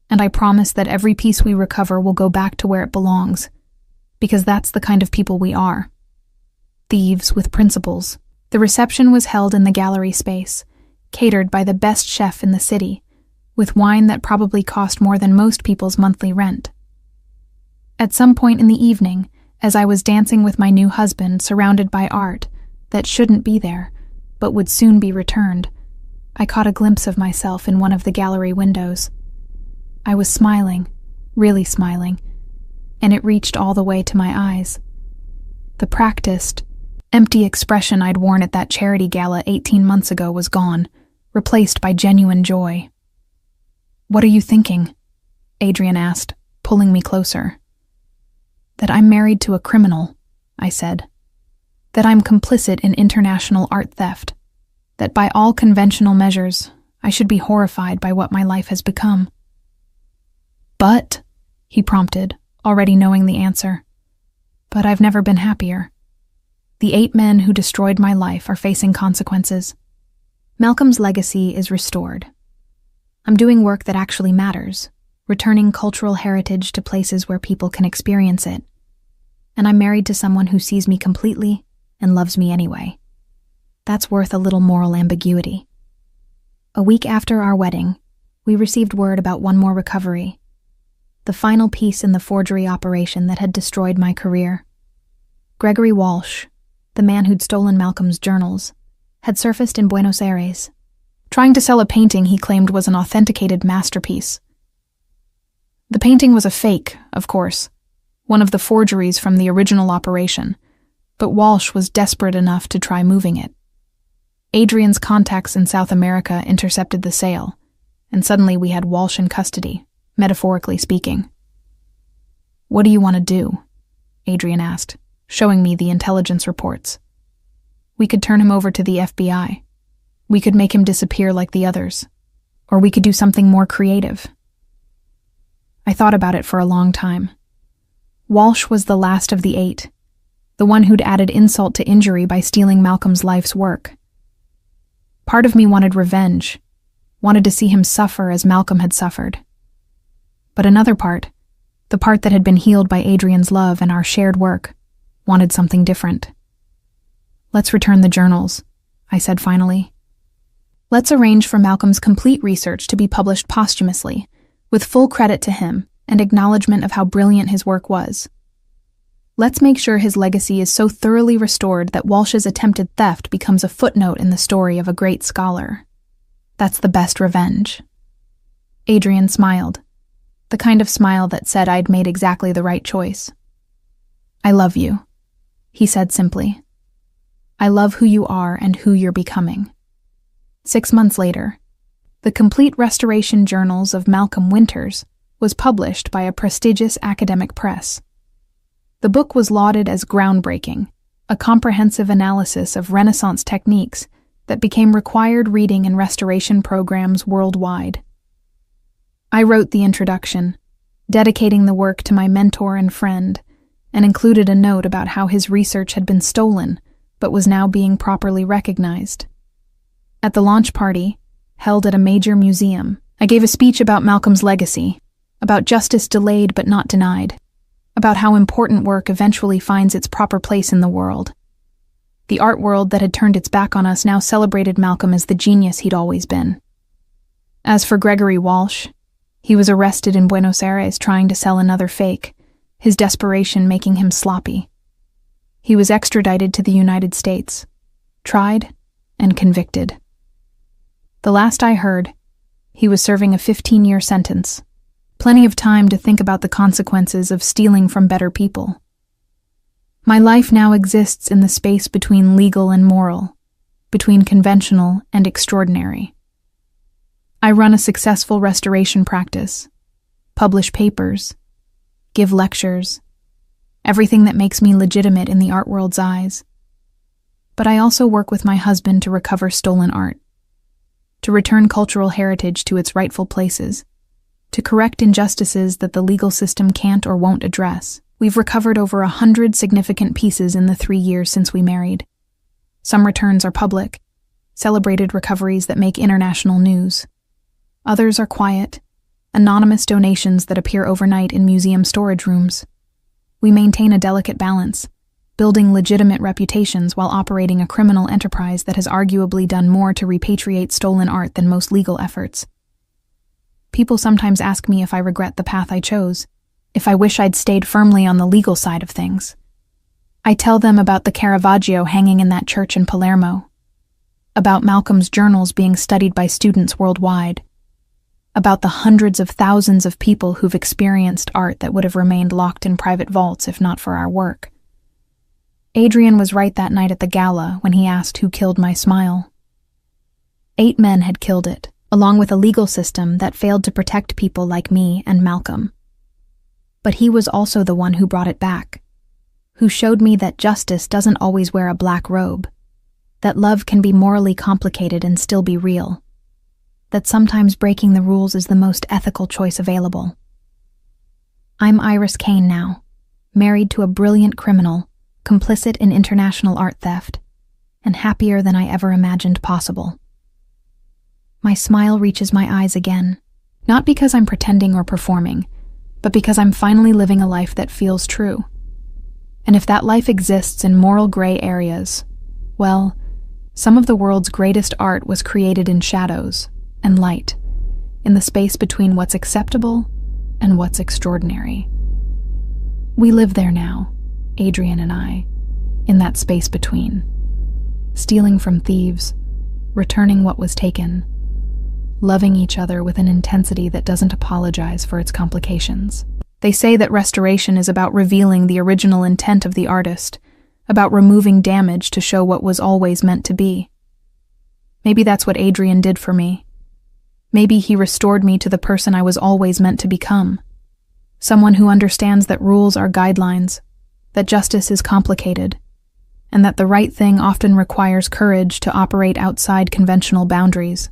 And I promise that every piece we recover will go back to where it belongs, because that's the kind of people we are. Thieves with principles." The reception was held in the gallery space, catered by the best chef in the city, with wine that probably cost more than most people's monthly rent. At some point in the evening, as I was dancing with my new husband surrounded by art that shouldn't be there, but would soon be returned, I caught a glimpse of myself in one of the gallery windows. I was smiling, really smiling, and it reached all the way to my eyes. The practiced, empty expression I'd worn at that charity gala 18 months ago was gone, replaced by genuine joy. "What are you thinking?" Adrian asked, pulling me closer. "That I'm married to a criminal," I said. "That I'm complicit in international art theft. That by all conventional measures, I should be horrified by what my life has become." "But," he prompted, already knowing the answer, "but I've never been happier. The 8 men who destroyed my life are facing consequences. Malcolm's legacy is restored. I'm doing work that actually matters, returning cultural heritage to places where people can experience it. And I'm married to someone who sees me completely and loves me anyway. That's worth a little moral ambiguity." A week after our wedding, we received word about one more recovery, the final piece in the forgery operation that had destroyed my career. Gregory Walsh, the man who'd stolen Malcolm's journals, had surfaced in Buenos Aires, trying to sell a painting he claimed was an authenticated masterpiece. The painting was a fake, of course, one of the forgeries from the original operation, but Walsh was desperate enough to try moving it. Adrian's contacts in South America intercepted the sale, and suddenly we had Walsh in custody, metaphorically speaking. "What do you want to do?" Adrian asked, showing me the intelligence reports. "We could turn him over to the FBI. We could make him disappear like the others. Or we could do something more creative." I thought about it for a long time. Walsh was the last of the 8, the one who'd added insult to injury by stealing Malcolm's life's work. Part of me wanted revenge, wanted to see him suffer as Malcolm had suffered. But another part, the part that had been healed by Adrian's love and our shared work, wanted something different. "Let's return the journals," I said finally. "Let's arrange for Malcolm's complete research to be published posthumously, with full credit to him and acknowledgement of how brilliant his work was. Let's make sure his legacy is so thoroughly restored that Walsh's attempted theft becomes a footnote in the story of a great scholar. That's the best revenge." Adrian smiled, the kind of smile that said I'd made exactly the right choice. "I love you," he said simply. "I love who you are and who you're becoming." 6 months later, the complete restoration journals of Malcolm Winters was published by a prestigious academic press. The book was lauded as groundbreaking, a comprehensive analysis of Renaissance techniques that became required reading in restoration programs worldwide. I wrote the introduction, dedicating the work to my mentor and friend, and included a note about how his research had been stolen, but was now being properly recognized. At the launch party, held at a major museum, I gave a speech about Malcolm's legacy, about justice delayed but not denied, about how important work eventually finds its proper place in the world. The art world that had turned its back on us now celebrated Malcolm as the genius he'd always been. As for Gregory Walsh, he was arrested in Buenos Aires trying to sell another fake, his desperation making him sloppy. He was extradited to the United States, tried, and convicted. The last I heard, he was serving a 15-year sentence, plenty of time to think about the consequences of stealing from better people. My life now exists in the space between legal and moral, between conventional and extraordinary. I run a successful restoration practice, publish papers, give lectures, everything that makes me legitimate in the art world's eyes. But I also work with my husband to recover stolen art, to return cultural heritage to its rightful places, to correct injustices that the legal system can't or won't address. We've recovered over 100 significant pieces in the 3 years since we married. Some returns are public, celebrated recoveries that make international news. Others are quiet, anonymous donations that appear overnight in museum storage rooms. We maintain a delicate balance, building legitimate reputations while operating a criminal enterprise that has arguably done more to repatriate stolen art than most legal efforts. People sometimes ask me if I regret the path I chose, if I wish I'd stayed firmly on the legal side of things. I tell them about the Caravaggio hanging in that church in Palermo, about Malcolm's journals being studied by students worldwide, about the hundreds of thousands of people who've experienced art that would have remained locked in private vaults if not for our work. Adrian was right that night at the gala when he asked who killed my smile. 8 men had killed it, along with a legal system that failed to protect people like me and Malcolm. But he was also the one who brought it back, who showed me that justice doesn't always wear a black robe, that love can be morally complicated and still be real, that sometimes breaking the rules is the most ethical choice available. I'm Iris Kane now, married to a brilliant criminal, complicit in international art theft, and happier than I ever imagined possible. My smile reaches my eyes again, not because I'm pretending or performing, but because I'm finally living a life that feels true. And if that life exists in moral gray areas, well, some of the world's greatest art was created in shadows and light, in the space between what's acceptable and what's extraordinary. We live there now, Adrian and I, in that space between, stealing from thieves, returning what was taken, loving each other with an intensity that doesn't apologize for its complications. They say that restoration is about revealing the original intent of the artist, about removing damage to show what was always meant to be. Maybe that's what Adrian did for me. Maybe he restored me to the person I was always meant to become. Someone who understands that rules are guidelines, that justice is complicated, and that the right thing often requires courage to operate outside conventional boundaries.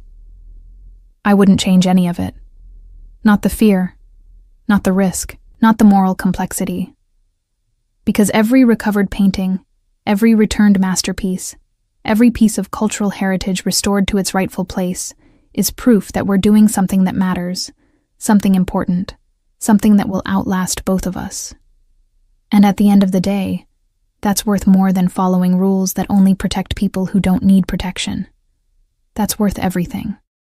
I wouldn't change any of it. Not the fear, not the risk, not the moral complexity, Because every recovered painting, every returned masterpiece, every piece of cultural heritage restored to its rightful place is proof that we're doing something that matters, something important, something that will outlast both of us. And at the end of the day, that's worth more than following rules that only protect people who don't need protection. That's worth everything.